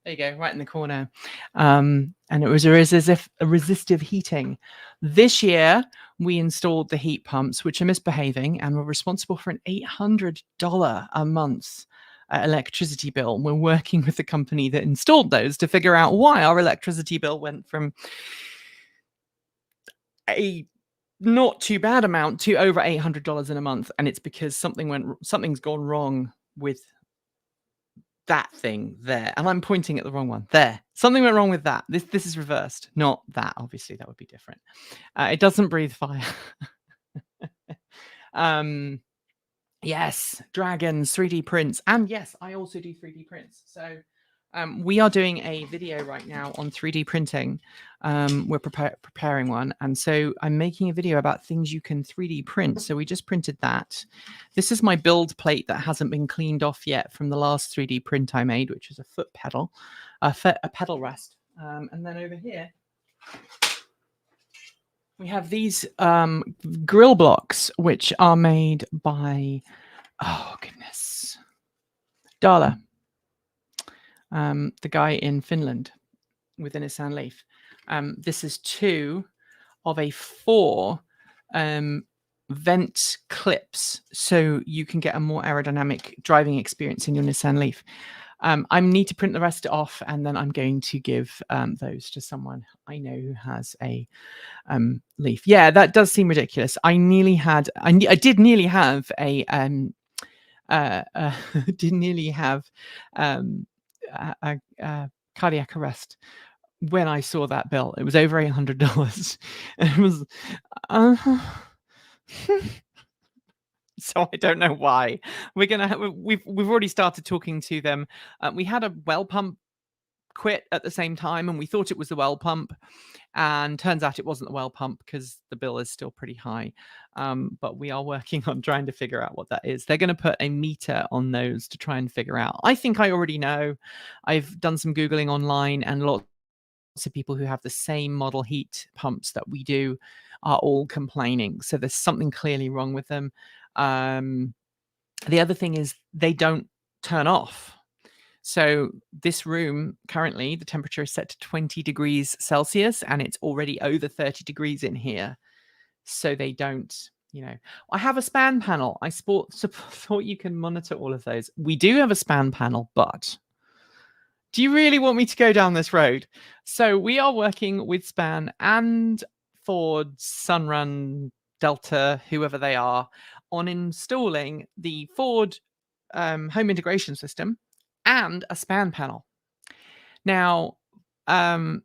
There you go, right in the corner. And it was a resistive heating. This year, we installed the heat pumps, which are misbehaving, and were responsible for an $800 a month electricity bill. We're working with the company that installed those to figure out why our electricity bill went from a not too bad amount to over $800 in a month. And it's because something's gone wrong with that thing there, and I'm pointing at the wrong one there. Something went wrong with that. This is reversed, not that. Obviously, that would be different. It doesn't breathe fire. Yes, dragons, 3D prints, and yes, I also do 3D prints. So we are doing a video right now on 3D printing. We're preparing one, and so I'm making a video about things you can 3D print. So we just printed that. This is my build plate that hasn't been cleaned off yet from the last 3D print I made, which is a foot pedal, a pedal rest. And then over here, we have these grill blocks, which are made by, oh goodness, Dala. The guy in Finland with a Nissan Leaf. This is 2 of a 4 vent clips, so you can get a more aerodynamic driving experience in your Nissan Leaf. I need to print the rest off, and then I'm going to give those to someone I know who has a Leaf. Yeah, that does seem ridiculous. I did nearly have a cardiac arrest when I saw that bill. It was over $800. It was so I don't know why. We've already started talking to them. We had a well pump quit at the same time, and we thought it was the well pump, and turns out it wasn't the well pump because the bill is still pretty high. But we are working on trying to figure out what that is. They're going to put a meter on those to try and figure out. I think I already know. I've done some Googling online, and lots of people who have the same model heat pumps that we do are all complaining. So there's something clearly wrong with them. The other thing is they don't turn off. So this room, currently, the temperature is set to 20 degrees Celsius, and it's already over 30 degrees in here. So they don't, I have a span panel. I thought you can monitor all of those. We do have a span panel, but do you really want me to go down this road? So we are working with Span and Ford, Sunrun, Delta, whoever they are, on installing the Ford home integration system and a span panel. Now, Sunrun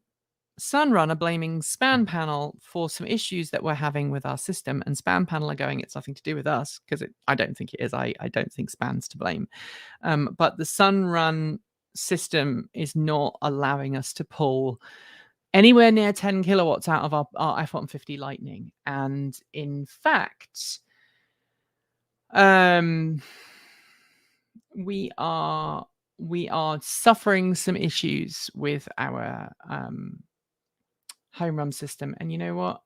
are blaming span panel for some issues that we're having with our system, and span panel are going, it's nothing to do with us, because I don't think it is. I don't think span's to blame. But the Sunrun system is not allowing us to pull anywhere near 10 kilowatts out of our F-150 Lightning. And in fact, we are suffering some issues with our home run system. And you know what?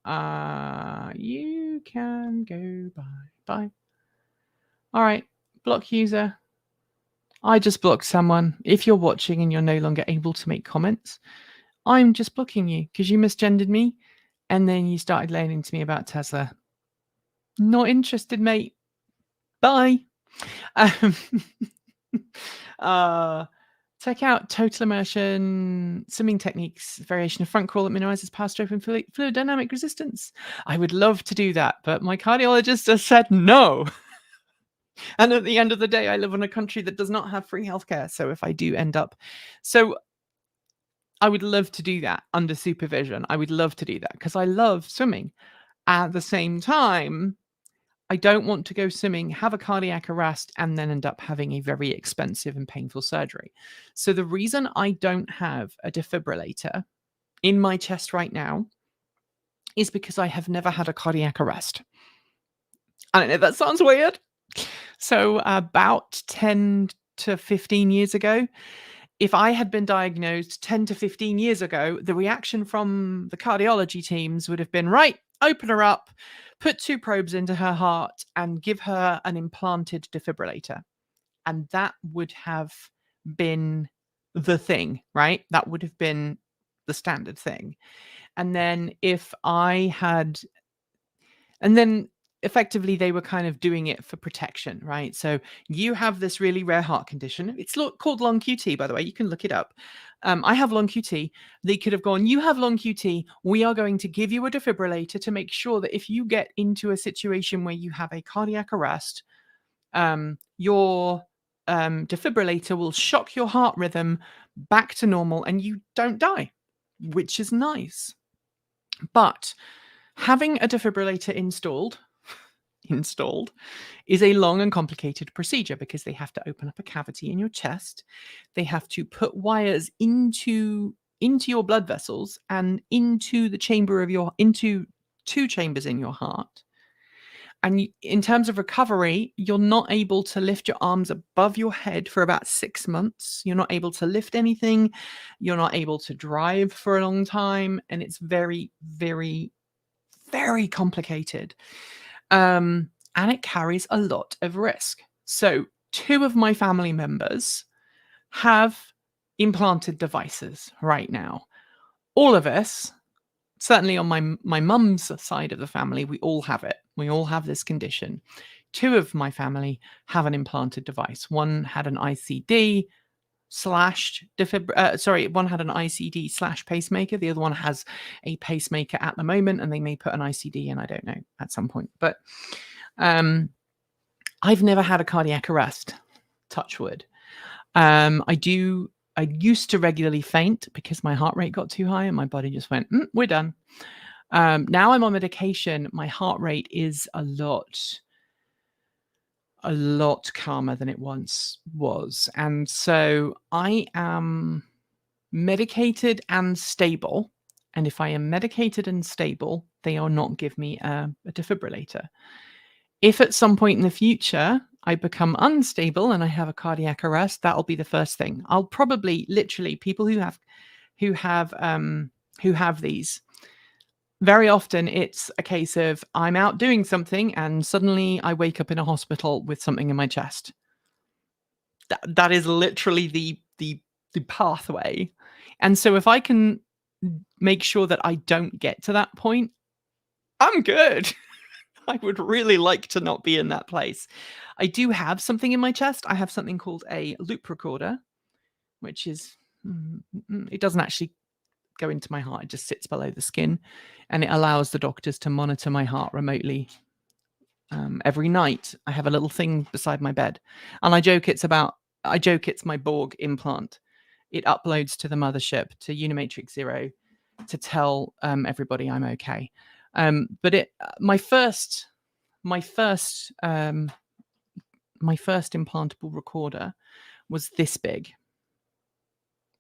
You can go bye. All right, block user. I just blocked someone. If you're watching and you're no longer able to make comments, I'm just blocking you because you misgendered me, and then you started laying into me about Tesla. Not interested, mate. Bye. Check out total immersion swimming techniques, variation of front crawl that minimizes power stroke and fluid dynamic resistance. I would love to do that, but my cardiologist has said no. And at the end of the day, I live in a country that does not have free healthcare. So if I do end up, so I would love to do that under supervision. I would love to do that because I love swimming. At the same time, I don't want to go swimming, have a cardiac arrest, and then end up having a very expensive and painful surgery. So the reason I don't have a defibrillator in my chest right now is because I have never had a cardiac arrest. I don't know if that sounds weird. So about 10 to 15 years ago, if I had been diagnosed 10 to 15 years ago, the reaction from the cardiology teams would have been, right, open her up, put 2 probes into her heart and give her an implanted defibrillator. And that would have been the thing, right? That would have been the standard thing. And then effectively they were kind of doing it for protection, right? So you have this really rare heart condition. It's called long QT, by the way. You can look it up. I have long QT. They could have gone, you have long QT. We are going to give you a defibrillator to make sure that if you get into a situation where you have a cardiac arrest, your defibrillator will shock your heart rhythm back to normal and you don't die, which is nice. But having a defibrillator installed is a long and complicated procedure because they have to open up a cavity in your chest. They have to put wires into your blood vessels and into 2 chambers in your heart. And in terms of recovery, you're not able to lift your arms above your head for about 6 months. You're not able to lift anything. You're not able to drive for a long time. And it's very, very, very complicated. And it carries a lot of risk. So 2 of my family members have implanted devices right now. All of us, certainly on my mum's side of the family, we all have it. We all have this condition. 2 of my family have an implanted device. One had an ICD one had an ICD / pacemaker. The other one has a pacemaker at the moment, and they may put an ICD in, I don't know, at some point. But I've never had a cardiac arrest, touch wood. I used to regularly faint because my heart rate got too high and my body just went, we're done. Now I'm on medication. My heart rate is a lot calmer than it once was. And so I am medicated and stable. And if I am medicated and stable, they will not give me a defibrillator. If at some point in the future I become unstable and I have a cardiac arrest, that'll be the first thing. I'll probably literally people who have these. Very often it's a case of I'm out doing something and suddenly I wake up in a hospital with something in my chest. That is literally the pathway. And so if I can make sure that I don't get to that point, I'm good. I would really like to not be in that place. I do have something in my chest. I have something called a loop recorder, which is, it doesn't actually go into my heart. It just sits below the skin, and it allows the doctors to monitor my heart remotely. Every night I have a little thing beside my bed, and I joke it's my Borg implant. It uploads to the mothership, to Unimatrix 0, to tell everybody I'm okay. But my first implantable recorder was this big.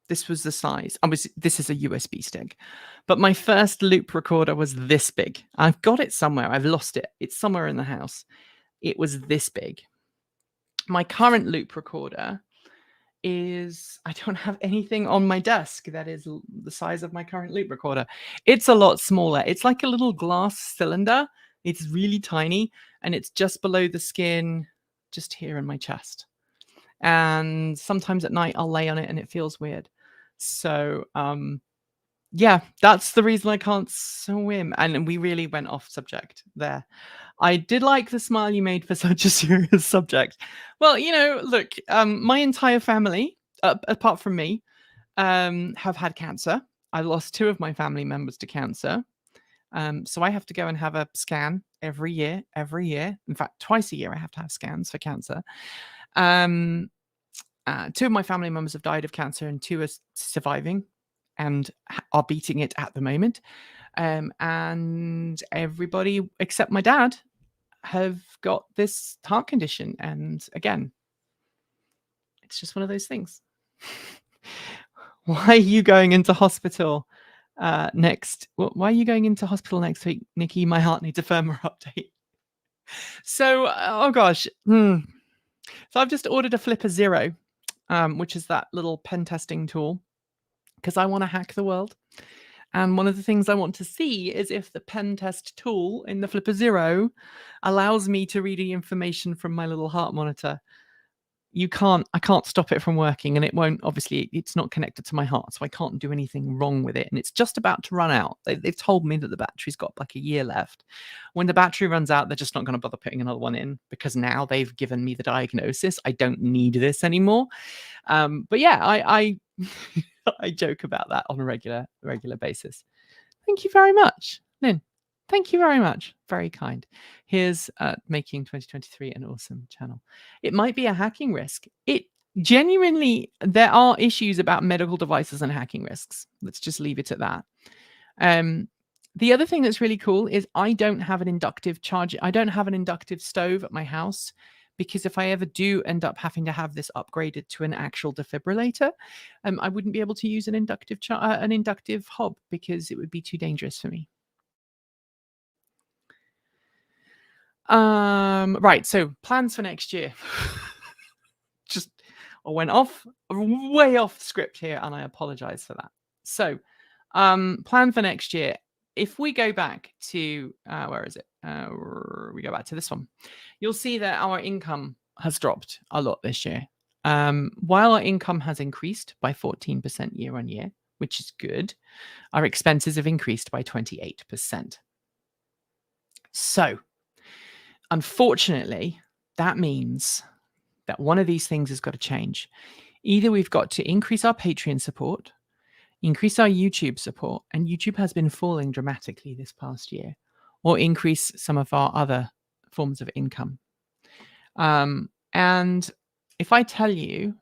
This was the size. This is a USB stick, but my first loop recorder was this big. I've got it somewhere. I've lost it. It's somewhere in the house. It was this big. My current loop recorder I don't have anything on my desk that is the size of my current loop recorder. It's a lot smaller. It's like a little glass cylinder. It's really tiny, and it's just below the skin, just here in my chest. And sometimes at night I'll lay on it and it feels weird. So Yeah, that's the reason I can't swim. And we really went off subject there. I did like the smile you made for such a serious subject. Well, look, my entire family, apart from me, have had cancer. I lost 2 of my family members to cancer. So I have to go and have a scan every year. In fact, twice a year I have to have scans for cancer. 2 of my family members have died of cancer and 2 are surviving and are beating it at the moment. And everybody except my dad have got this heart condition. And again, it's just one of those things. Why are you going into hospital next? Why are you going into hospital next week, Nikki? My heart needs a firmware update. So, oh gosh. So I've just ordered a Flipper Zero, which is that little pen testing tool, because I want to hack the world. And one of the things I want to see is if the pen test tool in the Flipper Zero allows me to read the information from my little heart monitor. I can't stop it from working, and it won't, obviously, it's not connected to my heart, so I can't do anything wrong with it. And it's just about to run out. They've told me that the battery's got like a year left. When the battery runs out, they're just not going to bother putting another one in, because now they've given me the diagnosis. I don't need this anymore. But yeah, I I joke about that on a regular basis. Thank you very much, Lynn. Thank you very much. Very kind. Here's making 2023 an awesome channel. It might be a hacking risk. It genuinely, there are issues about medical devices and hacking risks. Let's just leave it at that. The other thing that's really cool is I don't have an inductive charge. I don't have an inductive stove at my house, because if I ever do end up having to have this upgraded to an actual defibrillator, I wouldn't be able to use an inductive hob, because it would be too dangerous for me. Right. So plans for next year. Just I went way off script here, and I apologize for that. So, plan for next year. If we go back to where is it? We go back to this one. You'll see that our income has dropped a lot this year. While our income has increased by 14% year on year, which is good, our expenses have increased by 28%. So, unfortunately, that means that one of these things has got to change. Either we've got to increase our Patreon support, increase our YouTube support, and YouTube has been falling dramatically this past year, or increase some of our other forms of income. And if I tell you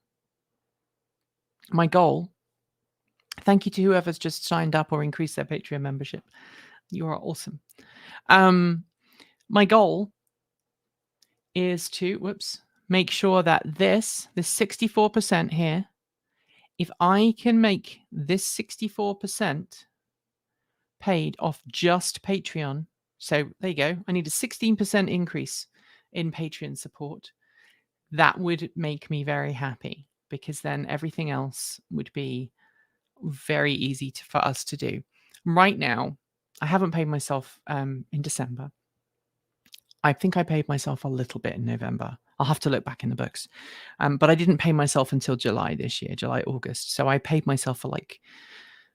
my goal, thank you to whoever's just signed up or increased their Patreon membership. You are awesome. My goal is to, make sure that this 64% here, if I can make this 64% paid off just Patreon, so there you go, I need a 16% increase in Patreon support. That would make me very happy, because then everything else would be very easy for us to do. Right now, I haven't paid myself in December. I think I paid myself a little bit in November. I'll have to look back in the books. But I didn't pay myself until July this year, August. So I paid myself for like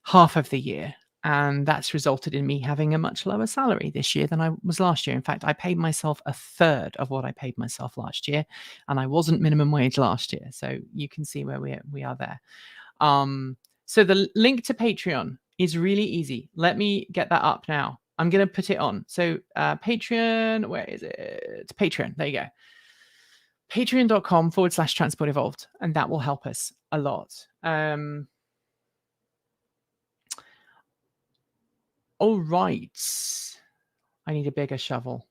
half of the year. And that's resulted in me having a much lower salary this year than I was last year. In fact, I paid myself a third of what I paid myself last year. And I wasn't minimum wage last year. So you can see where we are there. So the link to Patreon is really easy. Let me get that up now. I'm going to put it on. So Patreon, where is it? It's Patreon. There you go. Patreon.com/Transport Evolved. And that will help us a lot. All right. I need a bigger shovel.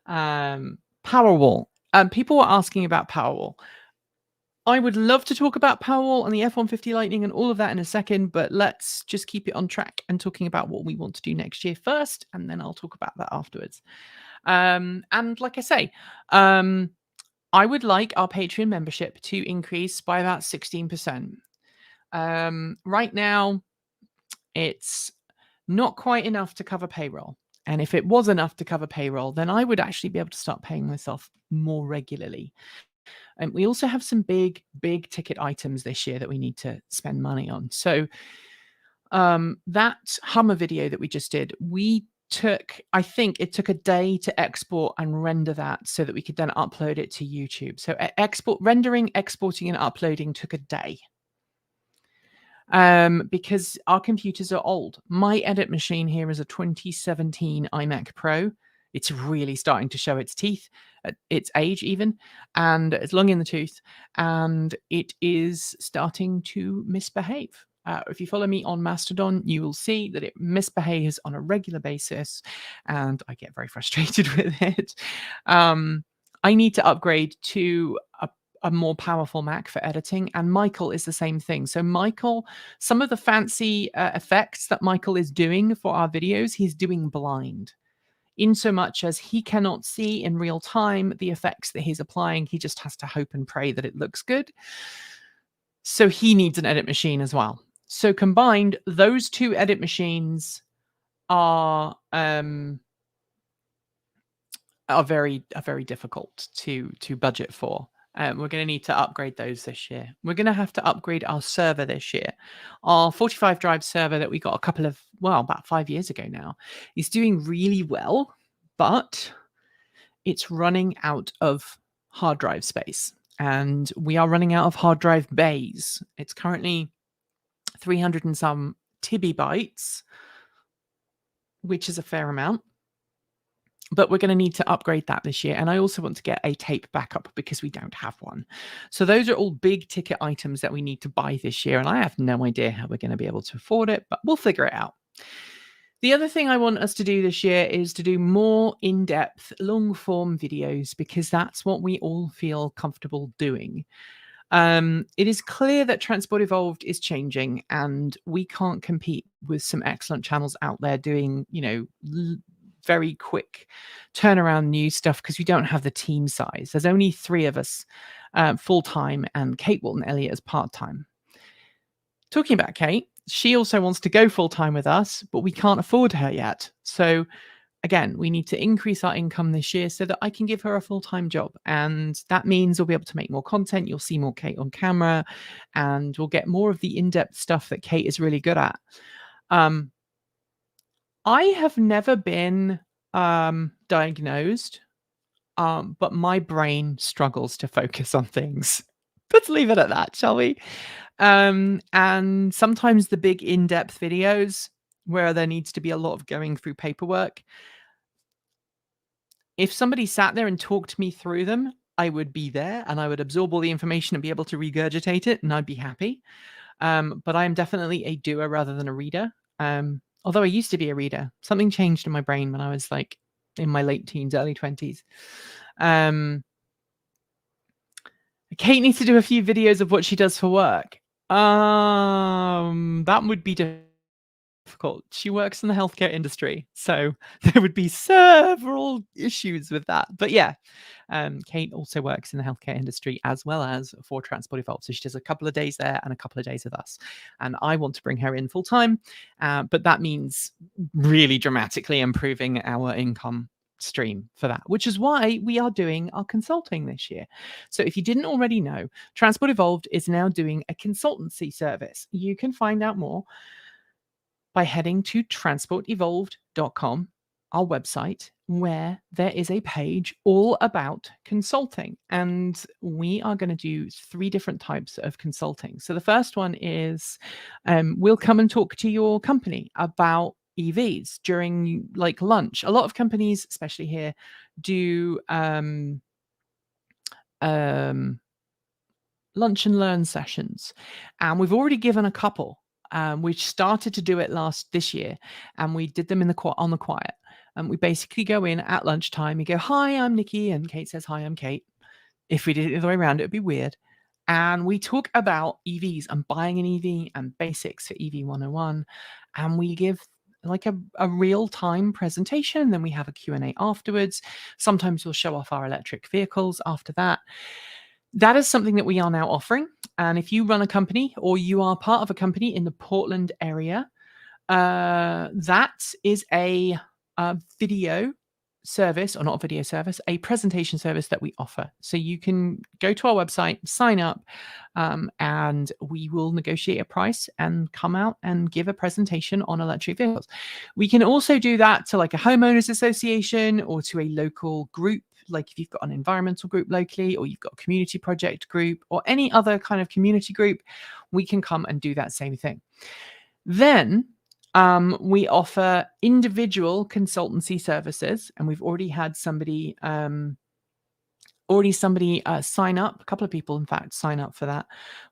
Powerwall. People were asking about Powerwall. I would love to talk about Powerwall and the F-150 Lightning and all of that in a second, but let's just keep it on track and talking about what we want to do next year first, and then I'll talk about that afterwards. And like I say, I would like our Patreon membership to increase by about 16%. Right now, it's not quite enough to cover payroll. And if it was enough to cover payroll, then I would actually be able to start paying myself more regularly. And we also have some big ticket items this year that we need to spend money on. So that Hummer video that we just did, I think it took a day to export and render that so that we could then upload it to YouTube. So rendering, exporting, and uploading took a day. Because our computers are old. My edit machine here is a 2017 iMac Pro. It's really starting to show its teeth, its age even, and it's long in the tooth, and it is starting to misbehave. If you follow me on Mastodon, you will see that it misbehaves on a regular basis, and I get very frustrated with it. I need to upgrade to a more powerful Mac for editing, and Michael is the same thing. So Michael, some of the fancy effects that Michael is doing for our videos, he's doing blind. In so much as he cannot see in real time the effects that he's applying, he just has to hope and pray that it looks good. So he needs an edit machine as well. So combined, those two edit machines are very difficult to budget for. We're going to need to upgrade those this year. We're going to have to upgrade our server this year. Our 45 drive server that we got about 5 years ago now is doing really well, but it's running out of hard drive space. And we are running out of hard drive bays. It's currently 300 and some TB, which is a fair amount. But we're going to need to upgrade that this year. And I also want to get a tape backup because we don't have one. So those are all big ticket items that we need to buy this year. And I have no idea how we're going to be able to afford it, but we'll figure it out. The other thing I want us to do this year is to do more in-depth, long-form videos, because that's what we all feel comfortable doing. It is clear that Transport Evolved is changing, and we can't compete with some excellent channels out there doing, very quick turnaround news stuff because we don't have the team size. There's only 3 of us full-time, and Kate Walton-Elliott is part-time. Talking about Kate, she also wants to go full-time with us, but we can't afford her yet. So again, we need to increase our income this year so that I can give her a full-time job. And that means we'll be able to make more content. You'll see more Kate on camera, and we'll get more of the in-depth stuff that Kate is really good at. I have never been diagnosed, but my brain struggles to focus on things. Let's leave it at that, shall we? And sometimes the big in-depth videos where there needs to be a lot of going through paperwork, if somebody sat there and talked me through them, I would be there and I would absorb all the information and be able to regurgitate it, and I'd be happy. But I am definitely a doer rather than a reader. Although I used to be a reader. Something changed in my brain when I was like in my late teens, early 20s. Kate needs to do a few videos of what she does for work. That would be difficult. She works in the healthcare industry, so there would be several issues with that. But yeah, Kate also works in the healthcare industry as well as for Transport Evolved. So she does a couple of days there and a couple of days with us. And I want to bring her in full time, but that means really dramatically improving our income stream for that, which is why we are doing our consulting this year. So if you didn't already know, Transport Evolved is now doing a consultancy service. You can find out more by heading to transportevolved.com, our website, where there is a page all about consulting. And we are going to do 3 different types of consulting. So the first one is we'll come and talk to your company about EVs during like lunch. A lot of companies, especially here, do lunch and learn sessions. And we've already given a couple. We started to do it this year, and we did them on the quiet. And we basically go in at lunchtime. You go, "Hi, I'm Nikki," and Kate says, "Hi, I'm Kate." If we did it the other way around, it would be weird. And we talk about EVs and buying an EV and basics for EV 101, and we give like a real-time presentation. And then we have a Q&A afterwards. Sometimes we'll show off our electric vehicles after that. That is something that we are now offering. And if you run a company or you are part of a company in the Portland area, that is a video service, or not a video service, a presentation service that we offer. So you can go to our website, sign up, and we will negotiate a price and come out and give a presentation on electric vehicles. We can also do that to like a homeowners association or to a local group, like if you've got an environmental group locally, or you've got a community project group, or any other kind of community group, we can come and do that same thing. Then we offer individual consultancy services, and we've already had somebody sign up, a couple of people in fact sign up for that,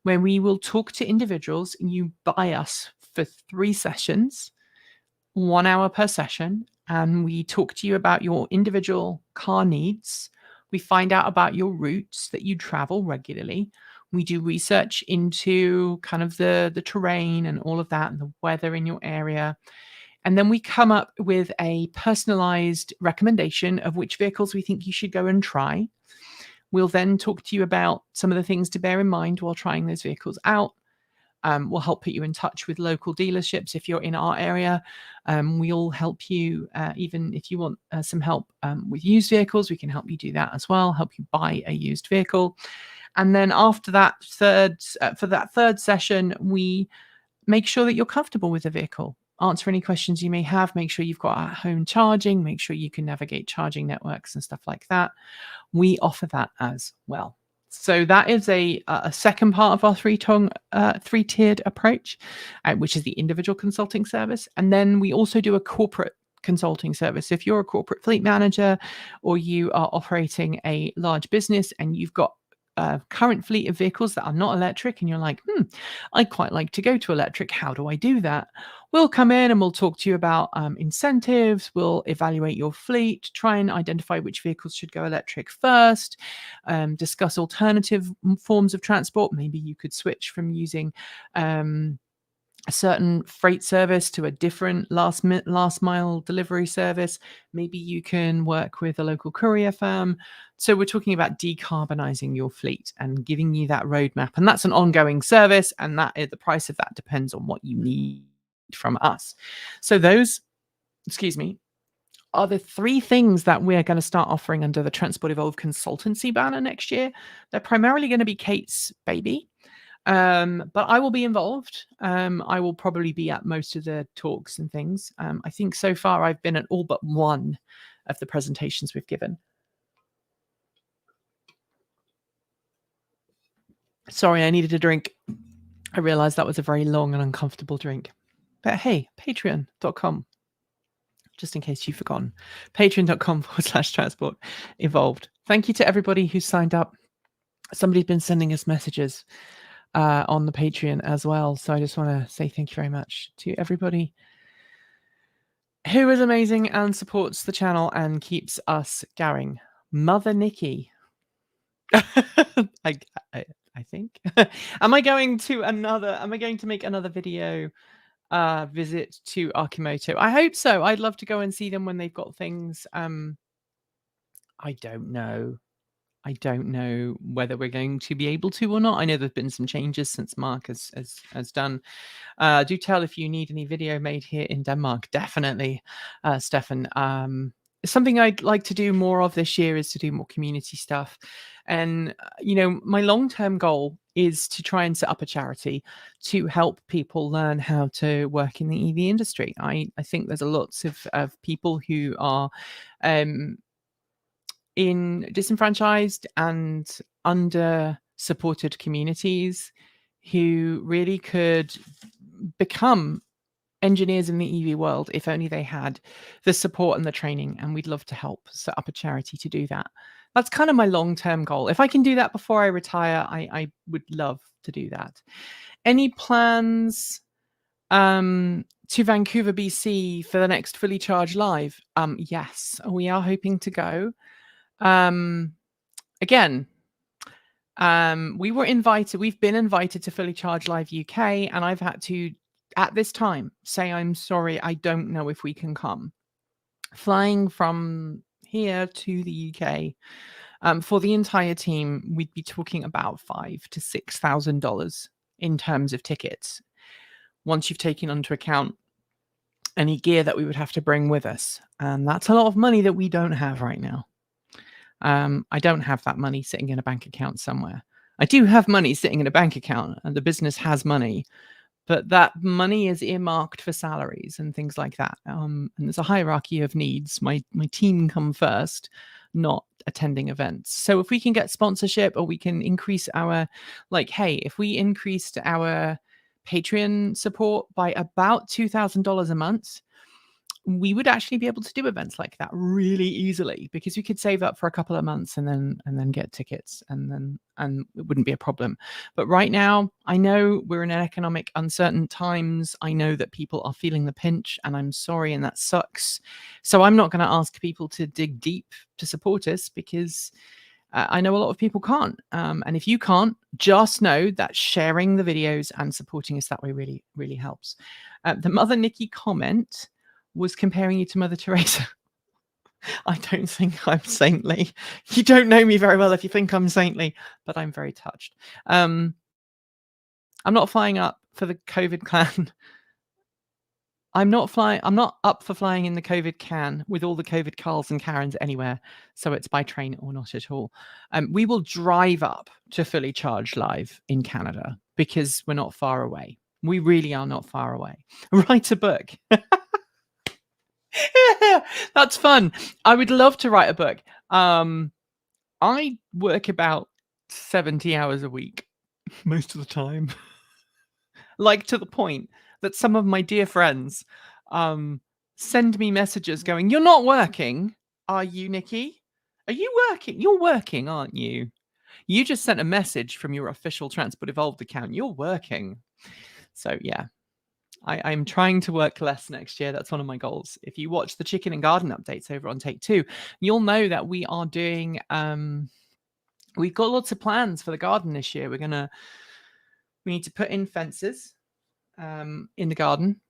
where we will talk to individuals. You buy us for 3 sessions, 1 hour per session, and we talk to you about your individual car needs. We find out about your routes that you travel regularly. We do research into kind of the terrain and all of that, and the weather in your area. And then we come up with a personalized recommendation of which vehicles we think you should go and try. We'll then talk to you about some of the things to bear in mind while trying those vehicles out. We'll help put you in touch with local dealerships if you're in our area. We'll help you, even if you want some help with used vehicles, we can help you do that as well, help you buy a used vehicle. And then after that for that third session, we make sure that you're comfortable with the vehicle, answer any questions you may have, make sure you've got at-home charging, make sure you can navigate charging networks and stuff like that. We offer that as well. So that is a second part of our three-tiered approach, which is the individual consulting service. And then we also do a corporate consulting service. If you're a corporate fleet manager, or you are operating a large business and you've got a current fleet of vehicles that are not electric, and you're like, I'd quite like to go to electric. How do I do that? We'll come in and we'll talk to you about incentives. We'll evaluate your fleet, try and identify which vehicles should go electric first, discuss alternative forms of transport. Maybe you could switch from using a certain freight service to a different last mile delivery service. Maybe you can work with a local courier firm. So we're talking about decarbonizing your fleet and giving you that roadmap. And that's an ongoing service. And the price of that depends on what you need from us. So those, are the 3 things that we're going to start offering under the Transport Evolve Consultancy banner next year. They're primarily going to be Kate's baby. But I will be involved. I will probably be at most of the talks and things. I think so far I've been at all but one of the presentations we've given. Sorry, I needed a drink. I realized that was a very long and uncomfortable drink. But hey, patreon.com, just in case you've forgotten, patreon.com/transport evolved. Thank you to everybody who signed up. Somebody's been sending us messages on the Patreon as well. So I just want to say thank you very much to everybody who is amazing and supports the channel and keeps us going. Mother Nikki. I think. Am I going to make another video visit to Akimoto? I hope so. I'd love to go and see them when they've got things. I don't know. I don't know whether we're going to be able to or not. I know there's been some changes since Mark has done. Do tell if you need any video made here in Denmark. Definitely, Stefan. Something I'd like to do more of this year is to do more community stuff. And, my long-term goal is to try and set up a charity to help people learn how to work in the EV industry. I think there's lots of people who are in disenfranchised and under supported communities who really could become engineers in the EV world if only they had the support and the training. And we'd love to help set up a charity to do that. That's kind of my long-term goal. If I can do that before I retire, I would love to do that. Any plans to Vancouver, BC for the next Fully Charged Live? Yes, we are hoping to go. Again, we've been invited to Fully Charged Live UK, and I've had to, at this time, say I'm sorry, I don't know if we can come. Flying from here to the UK, for the entire team, we'd be talking about $5,000 to $6,000 in terms of tickets. Once you've taken into account any gear that we would have to bring with us. And that's a lot of money that we don't have right now. I don't have that money sitting in a bank account somewhere. I do have money sitting in a bank account, and the business has money, but that money is earmarked for salaries and things like that. And there's a hierarchy of needs. My team come first, not attending events. So if we can get sponsorship, or we can increase our, like, hey, if we increased our Patreon support by about $2,000 a month, we would actually be able to do events like that really easily, because we could save up for a couple of months and then get tickets, and it wouldn't be a problem. But right now, I know we're in an economic uncertain times. I know that people are feeling the pinch, and I'm sorry, and that sucks. So I'm not going to ask people to dig deep to support us, because I know a lot of people can't. And if you can't, just know that sharing the videos and supporting us that way really, really helps. The Mother Nikki comment was comparing you to Mother Teresa. I don't think I'm saintly. You don't know me very well if you think I'm saintly, but I'm very touched. I'm not flying up for the COVID clan. I'm not up for flying in the COVID can with all the COVID Carls and Karens anywhere. So it's by train or not at all. We will drive up to Fully Charged Live in Canada, because we're not far away. We really are not far away. Write a book. That's fun. I would love to write a book. I work about 70 hours a week most of the time. Like, to the point that some of my dear friends send me messages going, "You're not working, are you, Nikki? Are you working? You're working, aren't you? You just sent a message from your official Transport Evolved account. You're working." So yeah. I'm trying to work less next year. That's one of my goals. If you watch the chicken and garden updates over on Take Two, you'll know that we are doing, we've got lots of plans for the garden this year. We need to put in fences in the garden.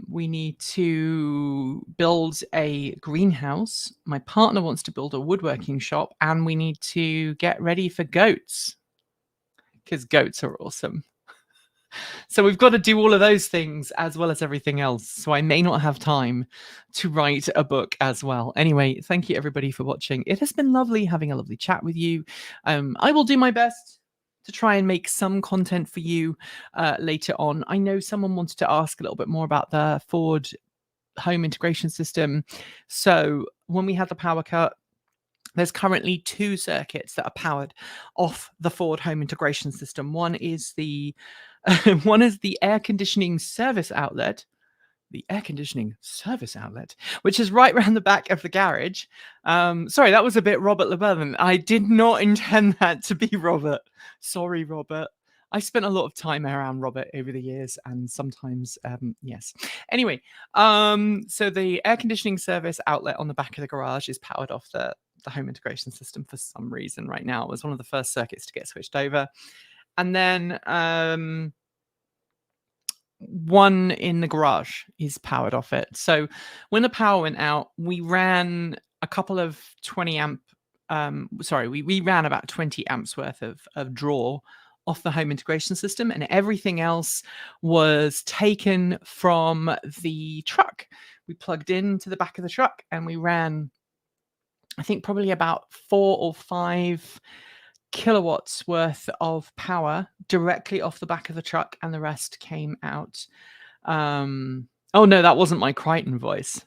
We need to build a greenhouse. My partner wants to build a woodworking shop, and we need to get ready for goats, because goats are awesome. So we've got to do all of those things as well as everything else. So I may not have time to write a book as well. Anyway, thank you everybody for watching. It has been lovely having a lovely chat with you. I will do my best to try and make some content for you later on. I know someone wanted to ask a little bit more about the Ford home integration system. So when we had the power cut, there's currently 2 circuits that are powered off the Ford home integration system. One is the air conditioning service outlet. The air conditioning service outlet, which is right around the back of the garage. Sorry, that was a bit Robert Llewellyn. I did not intend that to be Robert. Sorry, Robert. I spent a lot of time around Robert over the years, and sometimes, yes. Anyway, so the air conditioning service outlet on the back of the garage is powered off the home integration system for some reason right now. It was one of the first circuits to get switched over. And then one in the garage is powered off it. So when the power went out, we ran a couple of 20 amp, we ran about 20 amps worth of draw off the home integration system, and everything else was taken from the truck. We plugged into the back of the truck, and we ran, I think, probably about 4 or 5 kilowatts worth of power directly off the back of the truck, and the rest came out. Oh no, that wasn't my Crichton voice.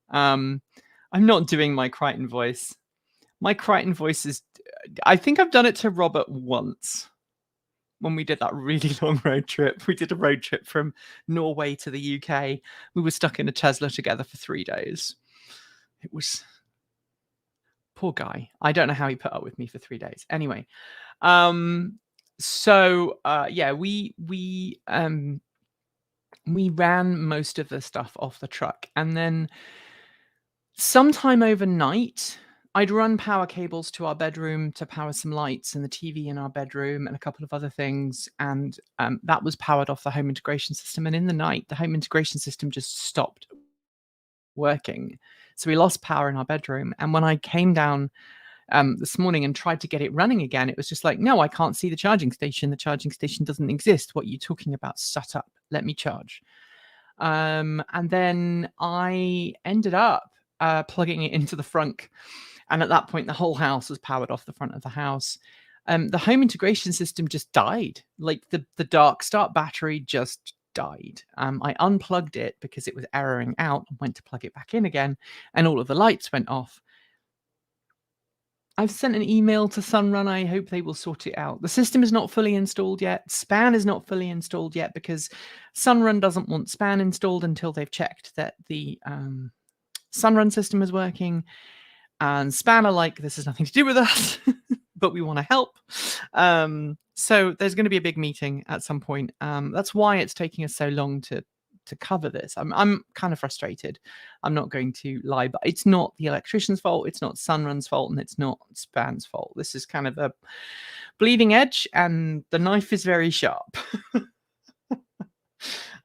I'm not doing my Crichton voice. My Crichton voice is, I think I've done it to Robert once when we did that really long road trip. We did a road trip from Norway to the UK. We were stuck in a Tesla together for 3 days. It was, poor guy. I don't know how he put up with me for 3 days. Anyway, yeah, we ran most of the stuff off the truck, and then sometime overnight, I'd run power cables to our bedroom to power some lights and the TV in our bedroom and a couple of other things, and that was powered off the home integration system. And in the night, the home integration system just stopped working. So we lost power in our bedroom. And when I came down this morning and tried to get it running again, it was just like, no, I can't see the charging station. The charging station doesn't exist. What are you talking about? Shut up. Let me charge. And then I ended up plugging it into the front. And at that point, the whole house was powered off the front of the house. The home integration system just died. Like the dark start battery just died. I unplugged it because it was erroring out and went to plug it back in again, and all of the lights went off. I've sent an email to Sunrun. I hope they will sort it out. The system is not fully installed yet. Span is not fully installed yet because Sunrun doesn't want Span installed until they've checked that the Sunrun system is working. And Span are like, this has nothing to do with us, but we want to help. So there's going to be a big meeting at some point. That's why it's taking us so long to cover this. I'm kind of frustrated. I'm not going to lie, but it's not the electrician's fault. It's not Sunrun's fault, and it's not Span's fault. This is kind of a bleeding edge, and the knife is very sharp.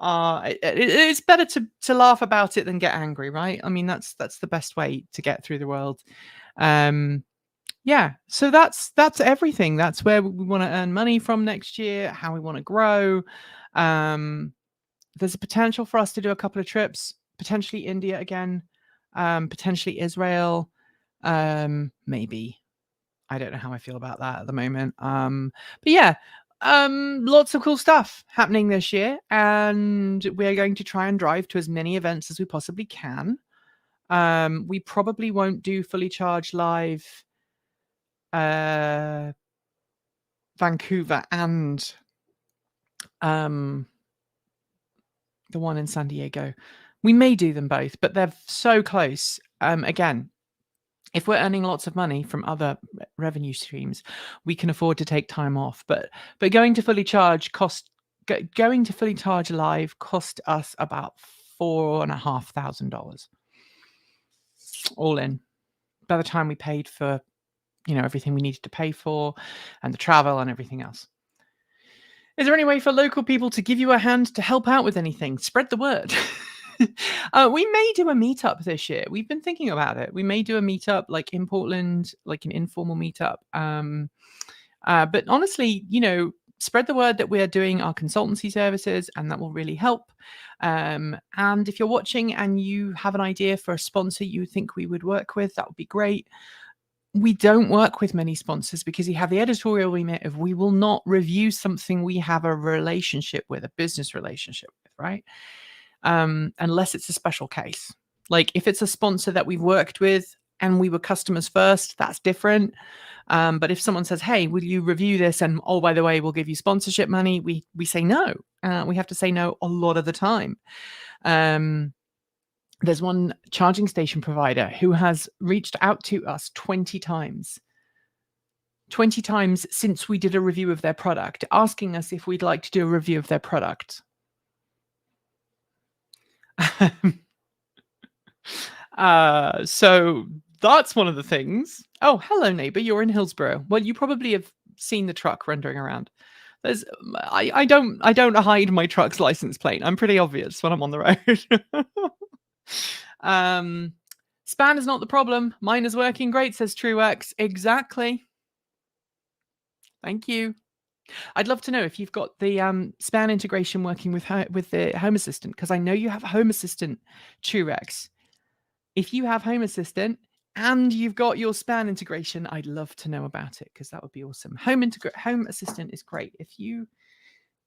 It's better to laugh about it than get angry, right? I mean, that's the best way to get through the world. Yeah, so that's everything. That's where we want to earn money from next year, how we want to grow. There's a potential for us to do a couple of trips, potentially India again, potentially Israel, maybe. I don't know how I feel about that at the moment. But yeah, lots of cool stuff happening this year, and we're going to try and drive to as many events as we possibly can. We probably won't do Fully Charged Live Vancouver and the one in San Diego. We may do them both, but they're so close. Again, if we're earning lots of money from other revenue streams, we can afford to take time off. But going to Fully Charge Live cost us about $4,500 all in. By the time we paid for, everything we needed to pay for, and the travel and everything else. Is there any way for local people to give you a hand to help out with anything? Spread the word. We may do a meetup this year. We've been thinking about it. We may do a meetup like in Portland, like an informal meetup. But honestly, spread the word that we're doing our consultancy services, and that will really help. And if you're watching and you have an idea for a sponsor you think we would work with, that would be great. We don't work with many sponsors because you have the editorial remit of we will not review something we have a relationship with, a business relationship with, right? Unless it's a special case. Like if it's a sponsor that we've worked with and we were customers first, that's different. But if someone says, hey, will you review this? And oh, by the way, we'll give you sponsorship money. We say no. We have to say no a lot of the time. There's one charging station provider who has reached out to us 20 times. 20 times since we did a review of their product, asking us if we'd like to do a review of their product. So that's one of the things. Oh, hello, neighbor. You're in Hillsborough. Well, you probably have seen the truck wandering around. I don't hide my truck's license plate. I'm pretty obvious when I'm on the road. Span is not the problem. Mine is working great, says TrueX. Exactly. Thank you. I'd love to know if you've got the Span integration working with the Home Assistant, because I know you have Home Assistant, TrueX. If you have Home Assistant and you've got your Span integration, I'd love to know about it, because that would be awesome. Home Assistant is great. If you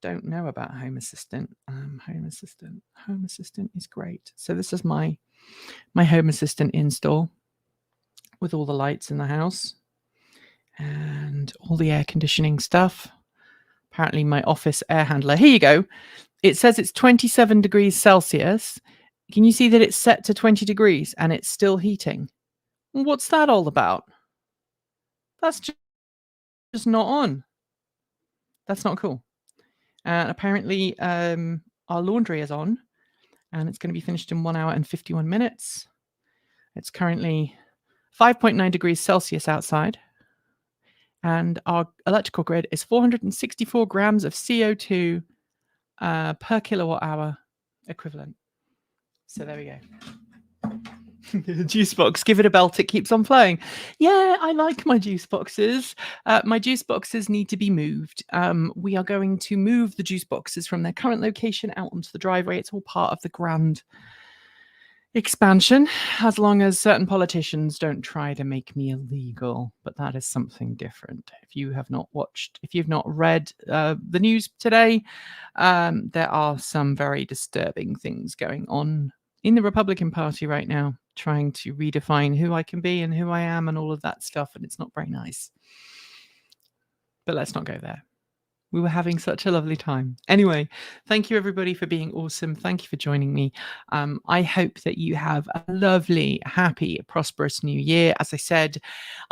don't know about Home Assistant, Home Assistant is great. So this is my Home Assistant install with all the lights in the house and all the air conditioning stuff. Apparently my office air handler. Here you go. It says it's 27 degrees Celsius. Can you see that it's set to 20 degrees and it's still heating? What's that all about? That's just not on. That's not cool. Apparently our laundry is on, and it's going to be finished in 1 hour and 51 minutes. It's currently 5.9 degrees Celsius outside, and our electrical grid is 464 grams of CO2 per kilowatt hour equivalent. So there we go. Juice box, give it a belt, it keeps on flowing. Yeah, I like my juice boxes. My juice boxes need to be moved. We are going to move the juice boxes from their current location out onto the driveway. It's all part of the grand expansion, as long as certain politicians don't try to make me illegal. But that is something different. If you have not read the news today, there are some very disturbing things going on in the Republican Party right now, trying to redefine who I can be and who I am and all of that stuff, and it's not very nice. But let's not go there. We were having such a lovely time. Anyway, thank you everybody for being awesome. Thank you for joining me. I hope that you have a lovely, happy, prosperous new year. As I said,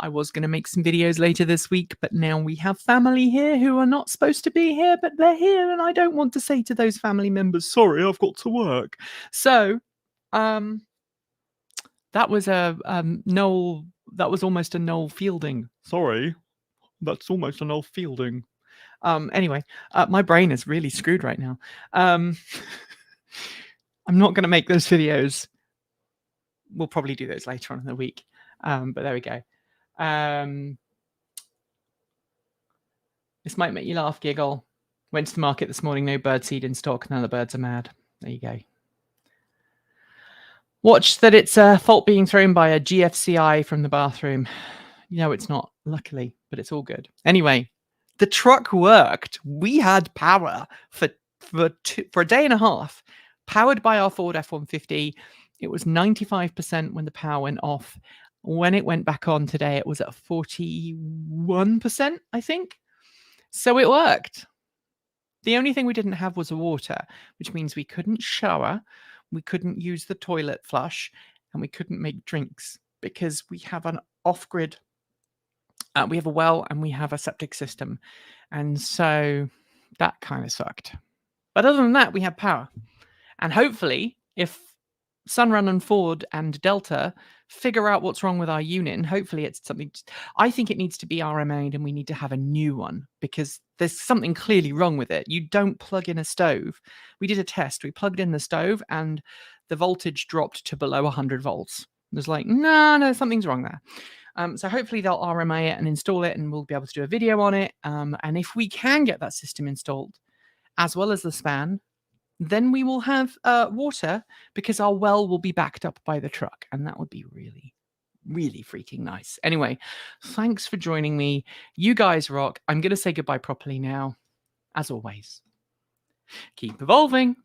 I was going to make some videos later this week, but now we have family here who are not supposed to be here, but they're here, and I don't want to say to those family members, sorry, I've got to work. So, that was that was almost a Noel Fielding. Sorry, that's almost a Noel Fielding. Anyway, my brain is really screwed right now. I'm not going to make those videos. We'll probably do those later on in the week. But there we go. This might make you laugh, giggle. Went to the market this morning, no birdseed in stock. Now the birds are mad. There you go. Watch that it's a fault being thrown by a GFCI from the bathroom. No, it's not, luckily, but it's all good. Anyway, the truck worked. We had power for a day and a half, powered by our Ford F-150. It was 95% when the power went off. When it went back on today, it was at 41%, I think. So it worked. The only thing we didn't have was water, which means we couldn't shower, we couldn't use the toilet flush, and we couldn't make drinks because we have an off-grid. We have a well and we have a septic system. And so that kind of sucked. But other than that, we have power. And hopefully, if Sunrun and Ford and Delta figure out what's wrong with our unit, and hopefully it's something, I think it needs to be RMA'd and we need to have a new one because there's something clearly wrong with it. You don't plug in a stove. We did a test. We plugged in the stove and the voltage dropped to below 100 volts. It was like, no, something's wrong there. So hopefully they'll RMA it and install it and we'll be able to do a video on it. And if we can get that system installed, as well as the span, then we will have water because our well will be backed up by the truck. And that would be really, really freaking nice. Anyway, thanks for joining me. You guys rock. I'm going to say goodbye properly now. As always, keep evolving.